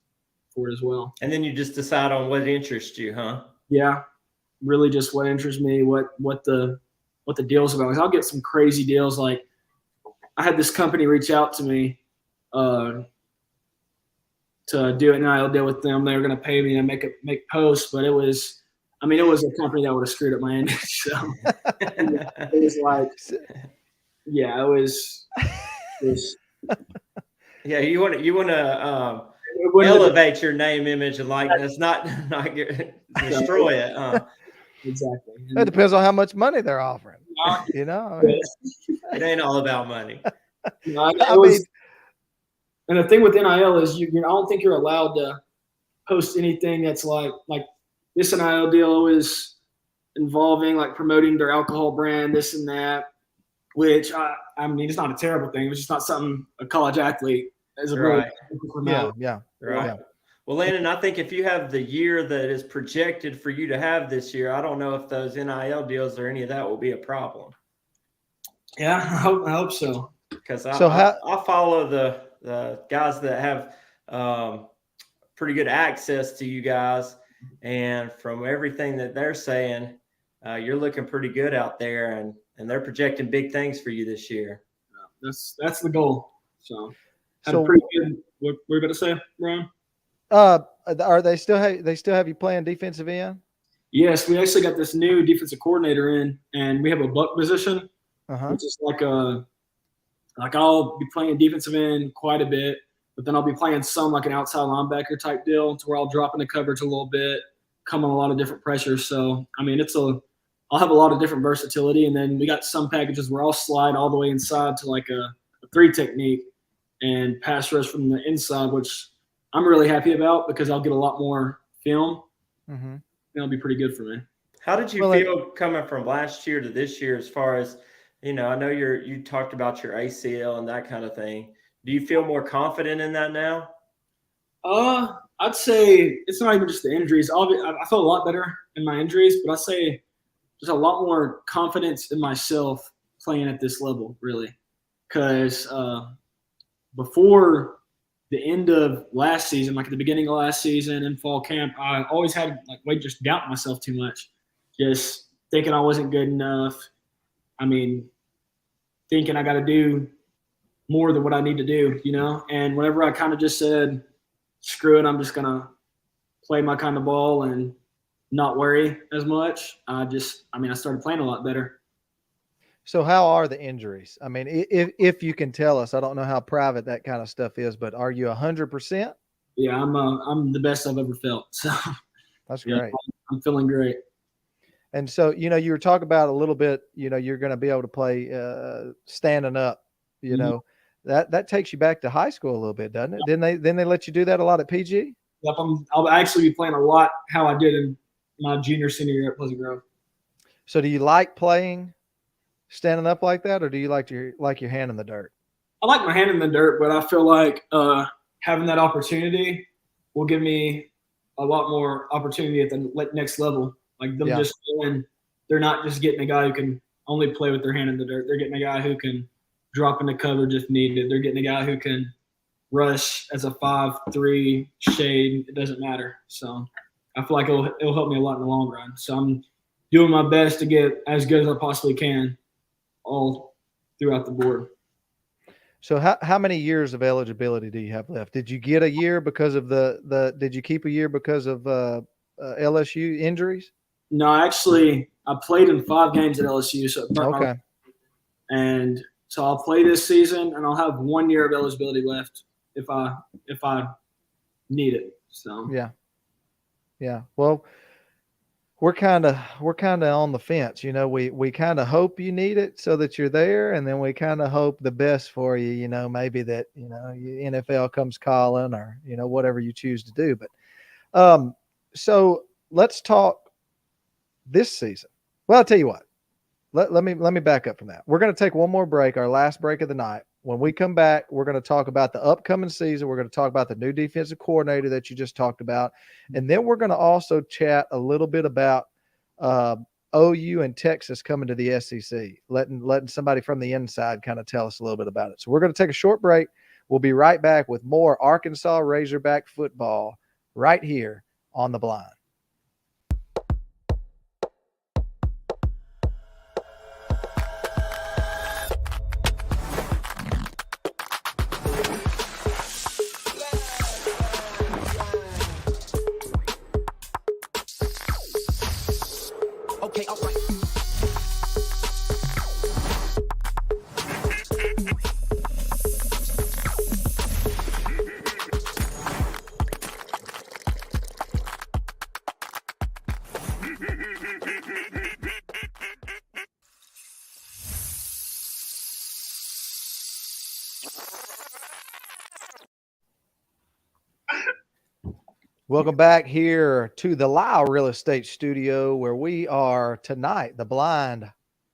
for it as well. And then you just decide on what interests you, huh? Yeah, really just what interests me, what the deal's about. 'Cause I'll get some crazy deals. Like I had this company reach out to me to do an NIL deal with them. They were going to pay me to make posts, but it was a company that would have screwed up my image. So it was like, yeah, it was. Yeah, you want to elevate your name, image, and likeness, not destroy it. Exactly. It depends on how much money they're offering. It ain't all about money. And the thing with NIL is I don't think you're allowed to post anything that's like this NIL deal is involving like promoting their alcohol brand, this and that, which I mean, it's not a terrible thing. It's just not something a college athlete is right. Yeah. Right. Yeah. Well, Landon, I think if you have the year that is projected for you to have this year, I don't know if those NIL deals or any of that will be a problem. Yeah, I hope so. Because I follow the guys that have pretty good access to you guys, and from everything that they're saying, you're looking pretty good out there, and they're projecting big things for you this year. That's the goal. So pretty good. What were you about to say, Brian? Are they still have you playing defensive end? Yes, we actually got this new defensive coordinator in, and we have a buck position, which is like I'll be playing defensive end quite a bit, but then I'll be playing some like an outside linebacker type deal to where I'll drop into coverage a little bit, come on a lot of different pressures. So I mean, I'll have a lot of different versatility, and then we got some packages where I'll slide all the way inside to like a 3 technique and pass rush from the inside, which I'm really happy about because I'll get a lot more film. Mm-hmm. It'll be pretty good for me. How did you feel coming from last year to this year as far as, I know you talked about your ACL and that kind of thing. Do you feel more confident in that now? I'd say it's not even just the injuries. I feel a lot better in my injuries, but I'd say there's a lot more confidence in myself playing at this level, really. Because before the end of last season, like at the beginning of last season in fall camp, I always had just doubt myself too much, just thinking I wasn't good enough. I mean, thinking I got to do more than what I need to do, And whenever I kind of just said, screw it, I'm just gonna play my kind of ball and not worry as much. I started playing a lot better. So how are the injuries? I mean, if you can tell us, I don't know how private that kind of stuff is, but are you 100%? Yeah, I'm the best I've ever felt. So that's great. I'm feeling great. And so, you were talking about a little bit, you're going to be able to play standing up, that takes you back to high school a little bit, doesn't it? Yep. Then they let you do that a lot at PG? Yep. I'll actually be playing a lot how I did in my senior year at Pleasant Grove. So do you like playing standing up like that, or do you like your hand in the dirt? I like my hand in the dirt, but I feel like having that opportunity will give me a lot more opportunity at the next level. Like them just feeling they're not just getting a guy who can only play with their hand in the dirt. They're getting a guy who can drop into coverage if needed. They're getting a guy who can rush as a 5-3 shade. It doesn't matter. So I feel like it'll help me a lot in the long run. So I'm doing my best to get as good as I possibly can all throughout the board. So how many years of eligibility do you have left? Did you get a year because of did you keep a year because of LSU injuries? No, actually I played in 5 games at LSU. So okay. And so I'll play this season, and I'll have 1 year of eligibility left if I need it. So Yeah. Well, we're kind of on the fence. We kind of hope you need it so that you're there, and then we kind of hope the best for you. Maybe that NFL comes calling, or whatever you choose to do. But so let's talk this season. Well, I'll tell you what. Let me back up from that. We're going to take one more break, our last break of the night. When we come back, we're going to talk about the upcoming season. We're going to talk about the new defensive coordinator that you just talked about. And then we're going to also chat a little bit about OU and Texas coming to the SEC, letting somebody from the inside kind of tell us a little bit about it. So we're going to take a short break. We'll be right back with more Arkansas Razorback football right here on The Blind. Okay, all right. Welcome back here to the Lyle Real Estate Studio, where we are tonight, the Blind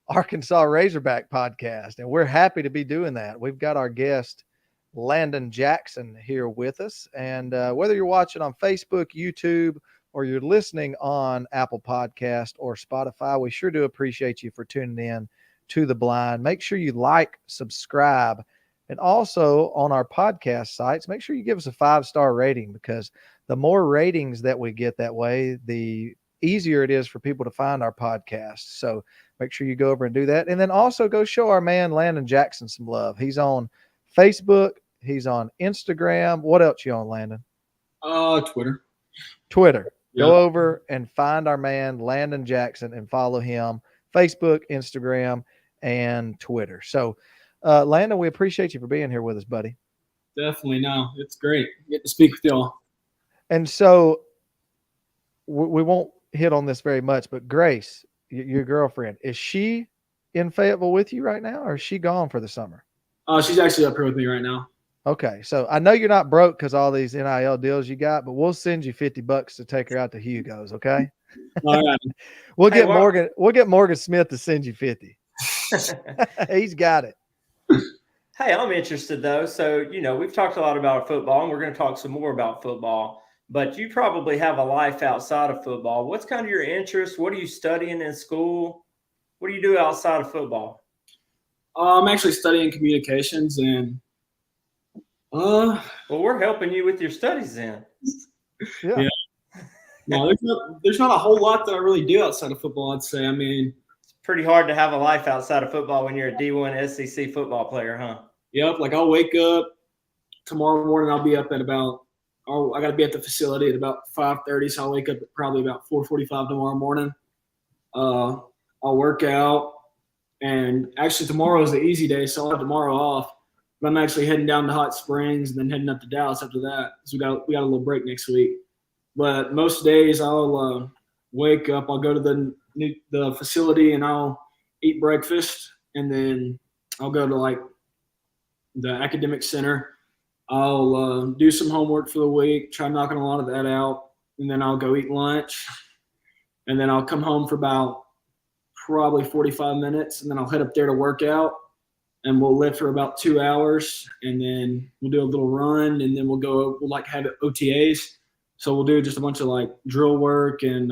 Arkansas Razorback podcast. And we're happy to be doing that. We've got our guest, Landon Jackson, here with us. And whether you're watching on Facebook, YouTube, or you're listening on Apple Podcast or Spotify, we sure do appreciate you for tuning in to the Blind. Make sure you like, subscribe, and also on our podcast sites, make sure you give us a 5-star rating, because the more ratings that we get that way, the easier it is for people to find our podcast. So make sure you go over and do that. And then also go show our man Landon Jackson some love. He's on Facebook. He's on Instagram. What else you on, Landon? Twitter. Yeah. Go over and find our man Landon Jackson and follow him. Facebook, Instagram, and Twitter. So, Landon, we appreciate you for being here with us, buddy. Definitely. No, it's great. Get to speak with y'all. And so we won't hit on this very much, but Grace, your girlfriend, is she in Fayetteville with you right now, or is she gone for the summer? She's actually up here with me right now. Okay. So I know you're not broke because all these NIL deals you got, but we'll send you $50 to take her out to Hugo's. Okay. All right. We'll get Morgan Smith to send you 50. He's got it. Hey, I'm interested though. So, we've talked a lot about football, and we're going to talk some more about football, but you probably have a life outside of football. What's kind of your interest? What are you studying in school? What do you do outside of football? I'm actually studying communications, and well, we're helping you with your studies then. Yeah. No, there's not a whole lot that I really do outside of football, I'd say. I mean, it's pretty hard to have a life outside of football when you're a D1 SEC football player, huh? Yep. Like, I'll wake up tomorrow morning. I'll be up at I got to be at the facility at about 5:30. So I'll wake up at probably about 4:45 tomorrow morning. I'll work out, and actually tomorrow is the easy day. So I'll have tomorrow off, but I'm actually heading down to Hot Springs and then heading up to Dallas after that. So we got a little break next week, but most days I'll wake up, I'll go to the facility and I'll eat breakfast, and then I'll go to like the academic center. I'll do some homework for the week, try knocking a lot of that out, and then I'll go eat lunch, and then I'll come home for about probably 45 minutes, and then I'll head up there to work out, and we'll lift for about 2 hours, and then we'll do a little run, and then we'll like have OTAs. So we'll do just a bunch of like drill work and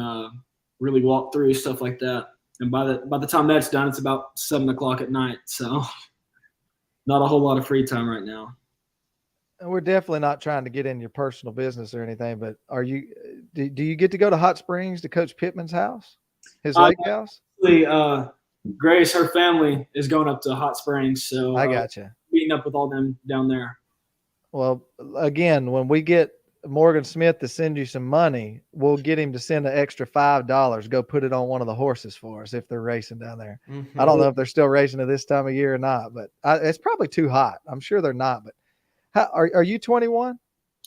really walk through stuff like that. And by the time that's done, it's about 7 o'clock at night. So not a whole lot of free time right now. And we're definitely not trying to get in your personal business or anything, but do you get to go to Hot Springs to Coach Pittman's house, his lake house? Grace, her family is going up to Hot Springs. So I got you. Meeting up with all them down there. Well, again, when we get Morgan Smith to send you some money, we'll get him to send an extra $5. Go put it on one of the horses for us if they're racing down there. Mm-hmm. I don't know if they're still racing at this time of year or not, but it's probably too hot. I'm sure they're not. But are you 21?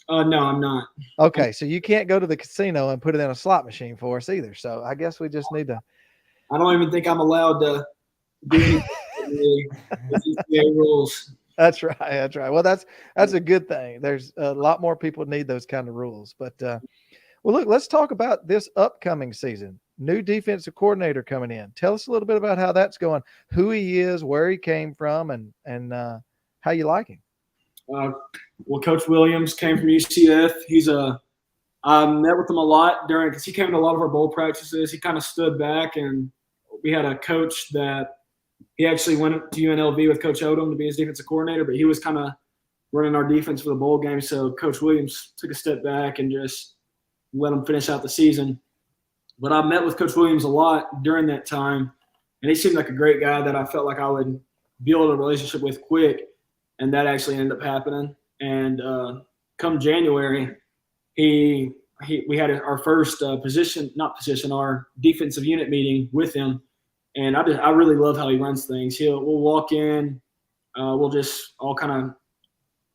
No, I'm not. Okay, so you can't go to the casino and put it in a slot machine for us either. So I guess we just need to. I don't even think I'm allowed to do anything with NCAA rules. That's right. That's right. Well, that's a good thing. There's a lot more people need those kind of rules. But well, look, let's talk about this upcoming season. New defensive coordinator coming in. Tell us a little bit about how that's going, who he is, where he came from, and how you like him. Well, Coach Williams came from UCF. I met with him a lot because he came to a lot of our bowl practices. He kind of stood back, and we had a coach that he actually went to UNLV with Coach Odom to be his defensive coordinator, but he was kind of running our defense for the bowl game. So Coach Williams took a step back and just let him finish out the season. But I met with Coach Williams a lot during that time, and he seemed like a great guy that I felt like I would build a relationship with quick, and that actually ended up happening. And come January, we had our first our defensive unit meeting with him. And I really love how he runs things. We'll walk in, we'll just all kind of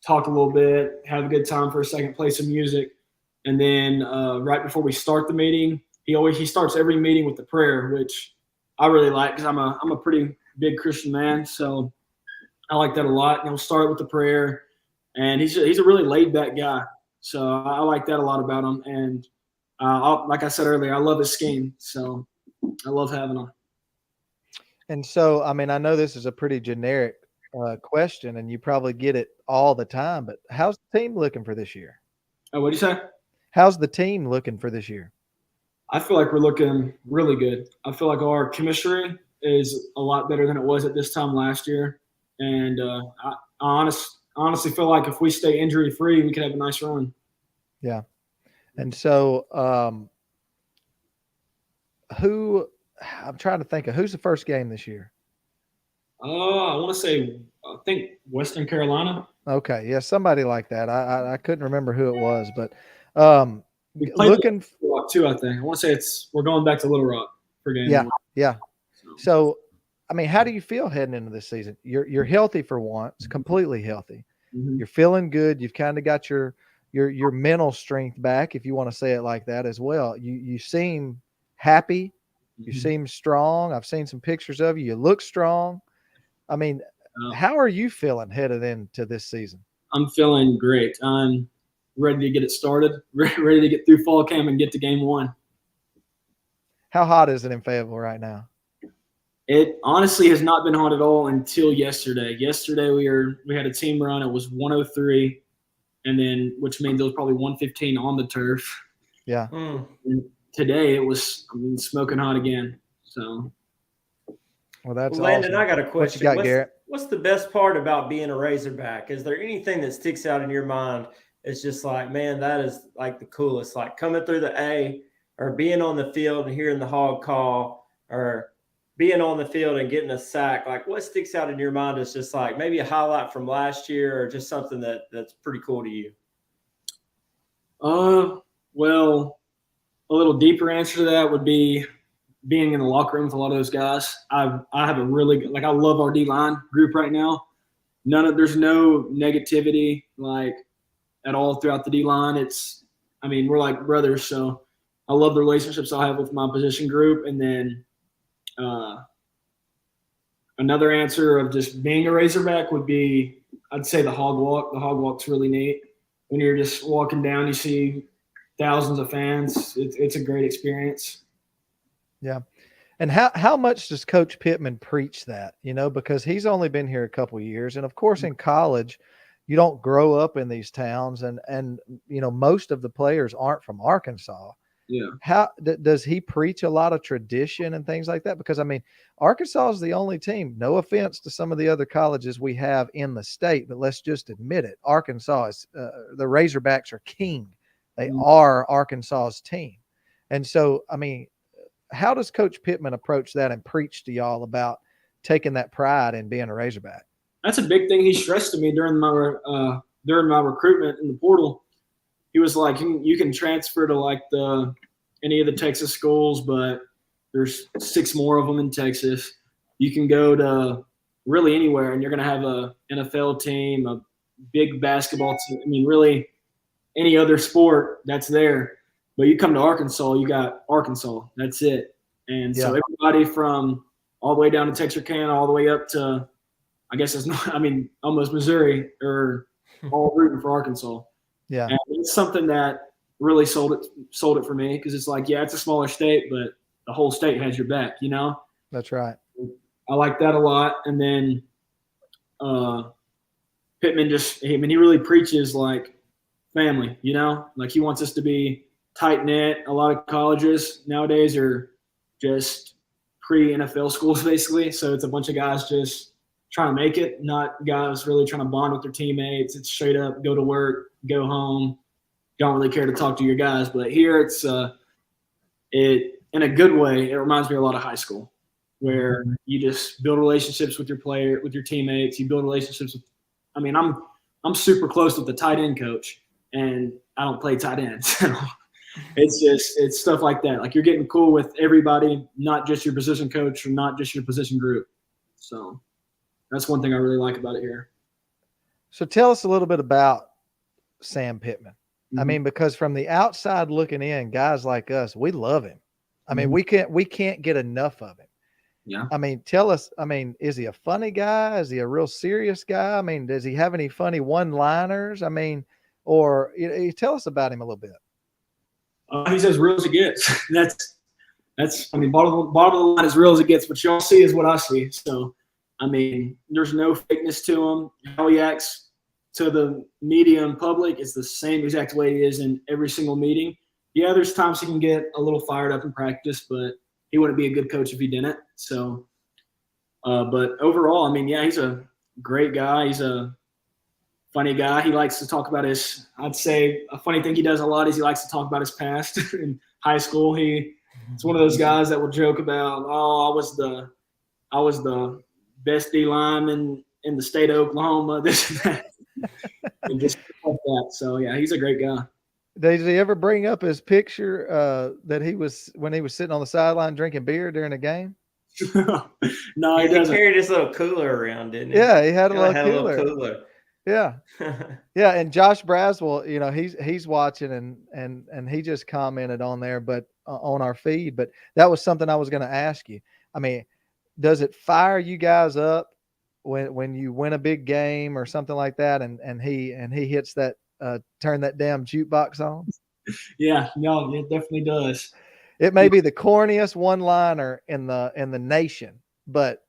talk a little bit, have a good time for a second, play some music, and then right before we start the meeting, he starts every meeting with the prayer, which I really like because I'm a pretty big Christian man, so I like that a lot. And he'll start with the prayer, and he's a really laid back guy, so I like that a lot about him. And like I said earlier, I love his scheme, so I love having him. And so, I mean, I know this is a pretty generic question, and you probably get it all the time, but how's the team looking for this year? What do you say? How's the team looking for this year? I feel like we're looking really good. I feel like our chemistry is a lot better than it was at this time last year. And I honestly feel like if we stay injury-free, we could have a nice run. Yeah. And so I'm trying to think of who's the first game this year. I want to say, I think Western Carolina. Okay, yeah, somebody like that. I couldn't remember who it was, but We played looking Little Rock too. I think I want to say we're going back to Little Rock for game. Yeah, one. yeah. So, I mean, how do you feel heading into this season? You're healthy for once, completely healthy. Mm-hmm. You're feeling good. You've kind of got your mental strength back, if you want to say it like that as well. You seem happy. You seem strong. I've seen some pictures of you. You look strong. I mean, how are you feeling headed into this season? I'm feeling great. I'm ready to get it started, ready to get through fall camp and get to game one. How hot is it in Fayetteville right now? It honestly has not been hot at all until yesterday. Yesterday we had a team run. It was 103, and then which means it was probably 115 on the turf. Yeah. And today it was smoking hot again. So. Well, that's Landon, awesome. I got a question. What you got, Garrett? What's the best part about being a Razorback? Is there anything that sticks out in your mind? It's just like, man, that is like the coolest. Like coming through the A, or being on the field and hearing the hog call, or being on the field and getting a sack. Like, what sticks out in your mind is just like maybe a highlight from last year, or just something that's pretty cool to you. Well, a little deeper answer to that would be being in the locker room with a lot of those guys. I have a really I love our D-line group right now. There's no negativity at all throughout the D-line. We're like brothers, so I love the relationships I have with my position group. And then another answer of just being a Razorback would be, I'd say the hog walk. The hog walk's really neat. When you're just walking down, you see thousands of fans. It's a great experience. Yeah. And how much does Coach Pittman preach that, because he's only been here a couple of years. And of course, in college, you don't grow up in these towns, and most of the players aren't from Arkansas. Yeah. How does he preach a lot of tradition and things like that? Because Arkansas is the only team, no offense to some of the other colleges we have in the state, but let's just admit it. Arkansas is the Razorbacks are king. They are Arkansas's team. And so, how does Coach Pittman approach that and preach to y'all about taking that pride in being a Razorback? That's a big thing he stressed to me during my recruitment in the portal. he was like, you can transfer to like any of the Texas schools, but there's 6 more of them in Texas. You can go to really anywhere, and you're going to have a NFL team, a big basketball team. I mean, really any other sport that's there. But you come to Arkansas, you got Arkansas. That's it. And so everybody from all the way down to Texarkana, all the way up to, I guess it's not, I mean, almost Missouri, are all rooting for Arkansas. Yeah. And it's something that really sold it for me, because it's like, yeah, it's a smaller state, but the whole state has your back, you know? That's right. I like that a lot. And then Pittman he really preaches like family, you know? Like he wants us to be tight-knit. A lot of colleges nowadays are just pre-NFL schools basically. So it's a bunch of guys just trying to make it, not guys really trying to bond with their teammates. It's straight up go to work, go home. Don't really care to talk to your guys. But here it's in a good way, it reminds me a lot of high school, where you just build relationships with your teammates. You build relationships with, I mean, I'm super close with the tight end coach, and I don't play tight end. So it's stuff like that. Like you're getting cool with everybody, not just your position coach or not just your position group. So that's one thing I really like about it here. So tell us a little bit about Sam Pittman. I mean, because from the outside looking in, guys like us, we love him. I mean, we can't get enough of him. Yeah. I mean, tell us, I mean, is he a funny guy? Is he a real serious guy? I mean, does he have any funny one-liners? I mean, or you tell us about him a little bit. He's as real as it gets. That's. I mean, bottom of the line, as real as it gets. What y'all see is what I see. So, I mean, there's no fakeness to him. How he acts to the media and public is the same exact way he is in every single meeting. Yeah, there's times he can get a little fired up in practice, but he wouldn't be a good coach if he didn't. So, but overall, I mean, yeah, he's a great guy. He's a funny guy. He likes to talk about I'd say a funny thing he does a lot is he likes to talk about his past in high school. It's one of those guys that will joke about, oh, I was the best D lineman in the state of Oklahoma, this and that. And just like that. So yeah, he's a great guy. Did he ever bring up his picture that he was when he was sitting on the sideline drinking beer during a game? No, he doesn't. He carried his little cooler around, didn't he? Yeah, he had a Had little a cooler. little cooler. Yeah. Yeah. And Josh Braswell, you know, he's watching and he just commented on there, but on our feed, but that was something I was going to ask you. I mean, does it fire you guys up when you win a big game or something like that? And he hits that, turn that damn jukebox on. Yeah, no, it definitely does. It may be the corniest one-liner in the nation, but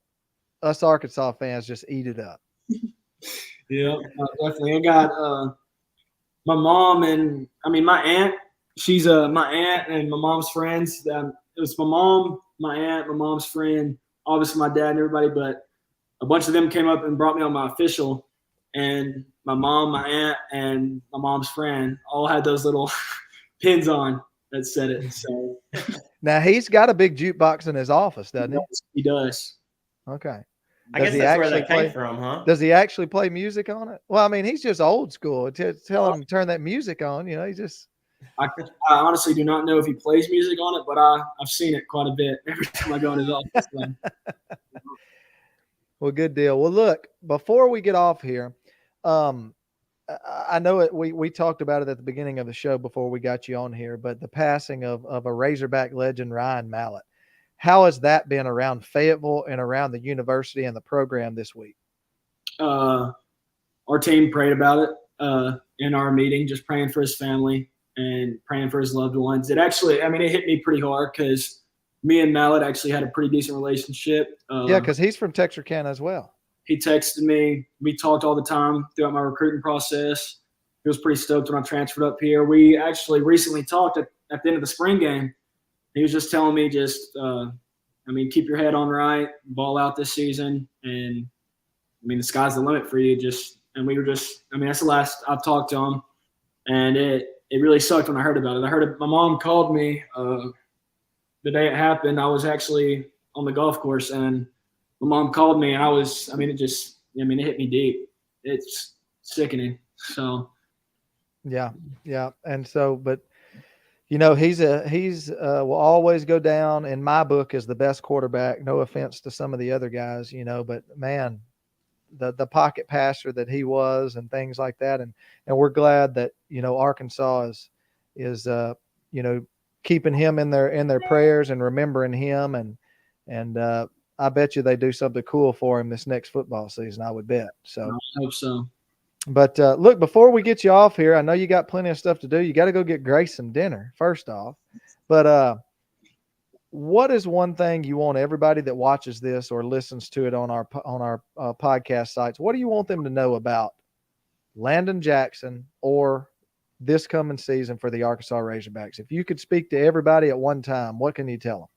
us Arkansas fans just eat it up. Yeah, definitely. I got my mom and my aunt. She's my aunt and my mom's friends. It was my mom, my aunt, my mom's friend, obviously my dad and everybody. But a bunch of them came up and brought me on my official, and my mom, my aunt, and my mom's friend all had those little pins on that said it. So now he's got a big jukebox in his office, doesn't he? He does. Okay. I guess that's where that came from, huh? Does he actually play music on it? Well, I mean, he's just old school. Tell him to turn that music on. You know, he just. I honestly do not know if he plays music on it, but I've seen it quite a bit every time I go in his office. Well, good deal. Well, look, before we get off here, I know we talked about it at the beginning of the show before we got you on here, but the passing of a Razorback legend, Ryan Mallett. How has that been around Fayetteville and around the university and the program this week? Our team prayed about it in our meeting, just praying for his family and praying for his loved ones. It actually, it hit me pretty hard because me and Mallett actually had a pretty decent relationship. Yeah, because he's from Texarkana as well. He texted me. We talked all the time throughout my recruiting process. He was pretty stoked when I transferred up here. We actually recently talked at the end of the spring game. He was just telling me keep your head on right, ball out this season. And, the sky's the limit for you. That's the last I've talked to him. And it really sucked when I heard about it. My mom called me the day it happened. I was actually on the golf course, and my mom called me, and it hit me deep. It's sickening. So. Yeah, yeah. And so, but he's will always go down in my book as the best quarterback. No offense to some of the other guys, but man, the pocket passer that he was and things like that. And we're glad that, Arkansas is keeping him in their prayers and remembering him. And I bet you they do something cool for him this next football season. I would bet. So I hope so. but look, before we get you off here, I know you got plenty of stuff to do. You got to go get Grace some dinner first off. But what is one thing you want everybody that watches this or listens to it on our podcast sites? What do you want them to know about Landon Jackson or this coming season for the Arkansas Razorbacks? If you could speak to everybody at one time, what can you tell them?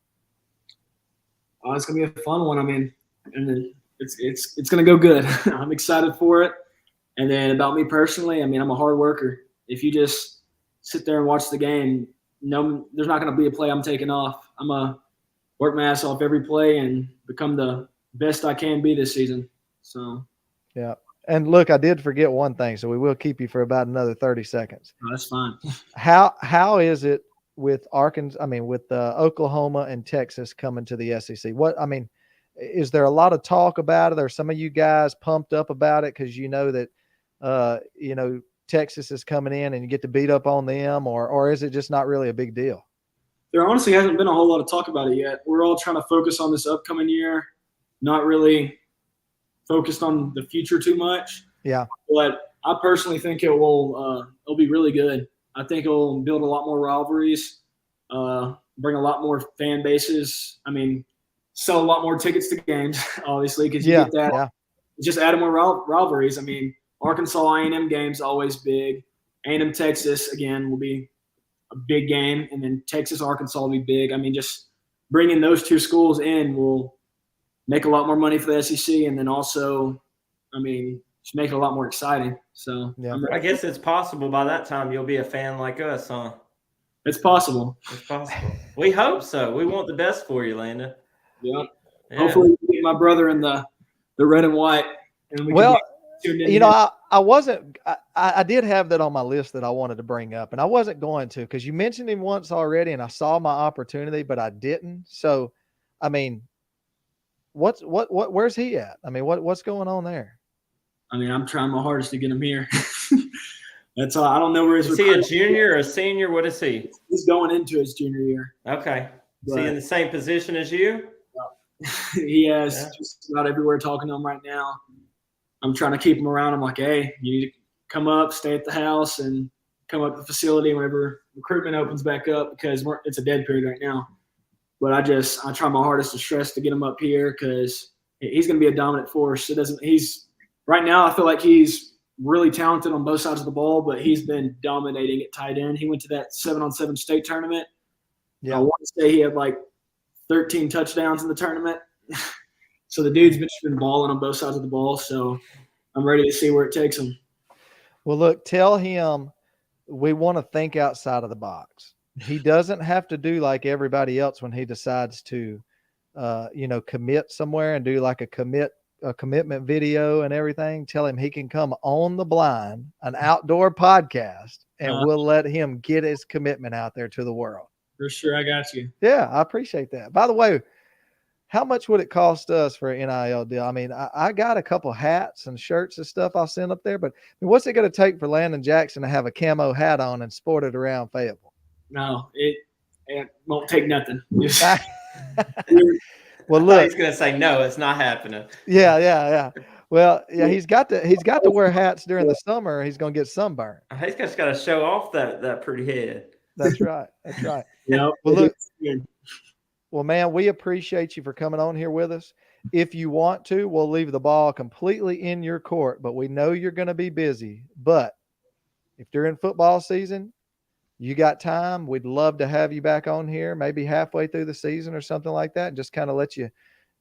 It's gonna be a fun one. I mean, and then it's gonna go good. I'm excited for it. And then about me personally, I mean, I'm a hard worker. If you just sit there and watch the game, there's not going to be a play I'm taking off. I'm going to work my ass off every play and become the best I can be this season. So, yeah. And look, I did forget one thing, so we will keep you for about another 30 seconds. That's fine. How is it with Arkansas? I mean, with Oklahoma and Texas coming to the SEC? Is there a lot of talk about it? Are some of you guys pumped up about it because you know that Texas is coming in and you get to beat up on them, or is it just not really a big deal? There honestly hasn't been a whole lot of talk about it yet. We're all trying to focus on this upcoming year, not really focused on the future too much. Yeah. But I personally think it'll be really good. I think it'll build a lot more rivalries, bring a lot more fan bases. I mean, sell a lot more tickets to games, obviously, because you get that. Yeah. Just add more rivalries. I mean, Arkansas A&M game's always big. A&M Texas, again, will be a big game. And then Texas Arkansas will be big. I mean, just bringing those two schools in will make a lot more money for the SEC. And then also, I mean, just make it a lot more exciting. So yeah. I guess it's possible by that time you'll be a fan like us, huh? It's possible. It's possible. We hope so. We want the best for you, Landon. Yeah. Hopefully we get my brother in the red and white. And we I did have that on my list that I wanted to bring up, and I wasn't going to because you mentioned him once already, and I saw my opportunity, but I didn't. So, I mean, where's he at? I mean, what's going on there? I mean, I'm trying my hardest to get him here. That's all. I don't know where is he a junior or a senior? What is he? He's going into his junior year. Okay. Is he in the same position as you? He has just about everywhere talking to him right now. I'm trying to keep him around. I'm like, hey, you need to come up, stay at the house, and come up to the facility whenever recruitment opens back up because it's a dead period right now. But I try my hardest to stress to get him up here because he's going to be a dominant force. Right now I feel like he's really talented on both sides of the ball, but he's been dominating at tight end. He went to that 7-on-7 state tournament. Yeah. I want to say he had like 13 touchdowns in the tournament. So the dude's been balling on both sides of the ball. So I'm ready to see where it takes him. Well, look, tell him we want to think outside of the box. He doesn't have to do like everybody else when he decides to, commit somewhere and do like a commitment video and everything. Tell him he can come on the blind, an outdoor podcast, and we'll let him get his commitment out there to the world. For sure. I got you. Yeah, I appreciate that. By the way, how much would it cost us for an NIL deal? I mean, I got a couple hats and shirts and stuff I'll send up there, but what's it going to take for Landon Jackson to have a camo hat on and sport it around Fayetteville? No, it won't take nothing. Well, look, he's going to say no, it's not happening. Yeah. Well, yeah, he's got to wear hats during the summer. He's going to get sunburned. He's just got to show off that pretty head. That's right. That's right. Yeah. Well, look. Well, man, we appreciate you for coming on here with us. If you want to, we'll leave the ball completely in your court, but we know you're going to be busy. But if during football season you got time, we'd love to have you back on here, maybe halfway through the season or something like that, and just kind of let you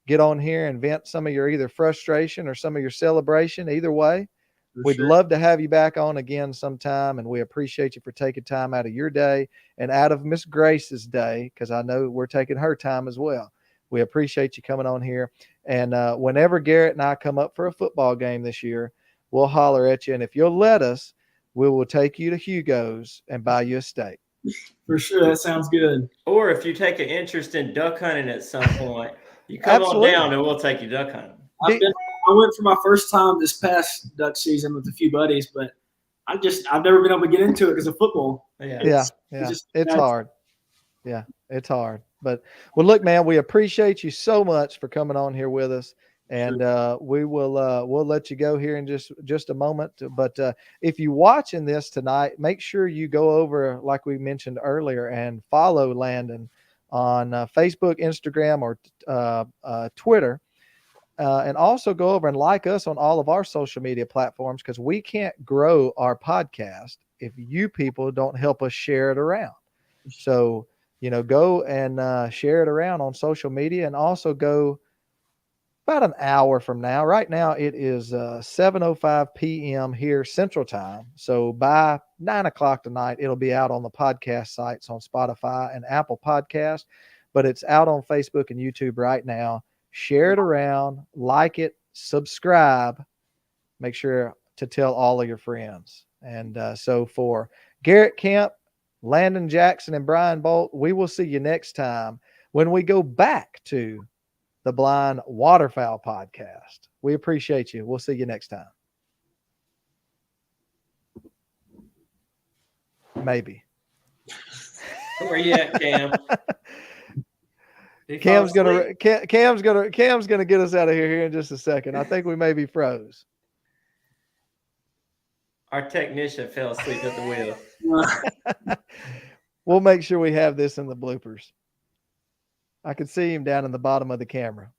get on here and vent some of your either frustration or some of your celebration. Either way, we'd love to have you back on again sometime, and we appreciate you for taking time out of your day and out of Miss Grace's day, because I know we're taking her time as well. We appreciate you coming on here. And whenever Garrett and I come up for a football game this year, we'll holler at you. And if you'll let us, we will take you to Hugo's and buy you a steak. For sure, that sounds good. Or if you take an interest in duck hunting at some point, you come Absolutely. on down and we'll take you duck hunting. I went for my first time this past duck season with a few buddies, but I've never been able to get into it because of football. Yeah. It's hard. Yeah, it's hard. But well, look, man, we appreciate you so much for coming on here with us, and we'll let you go here in just a moment. But if you're watching this tonight, make sure you go over, like we mentioned earlier, and follow Landon on Facebook, Instagram, or Twitter. And also go over and like us on all of our social media platforms, because we can't grow our podcast if you people don't help us share it around. So, go and share it around on social media, and also go about an hour from now. Right now it is 7:05 p.m. here Central Time. So by 9 o'clock tonight, it'll be out on the podcast sites on Spotify and Apple Podcast, but it's out on Facebook and YouTube right now. Share it around, like it, subscribe, make sure to tell all of your friends. And so for Garrett Kemp, Landon Jackson, and Brian Bolt, we will see you next time when we go back to the Blind Waterfowl Podcast. We appreciate you. We'll see you next time. Maybe. Where you at, Cam? Cam's gonna get us out of here in just a second. I think we may be froze. Our technician fell asleep at the wheel. We'll make sure we have this in the bloopers. I can see him down in the bottom of the camera.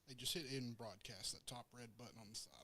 They just hit in broadcast, that top red button on the side.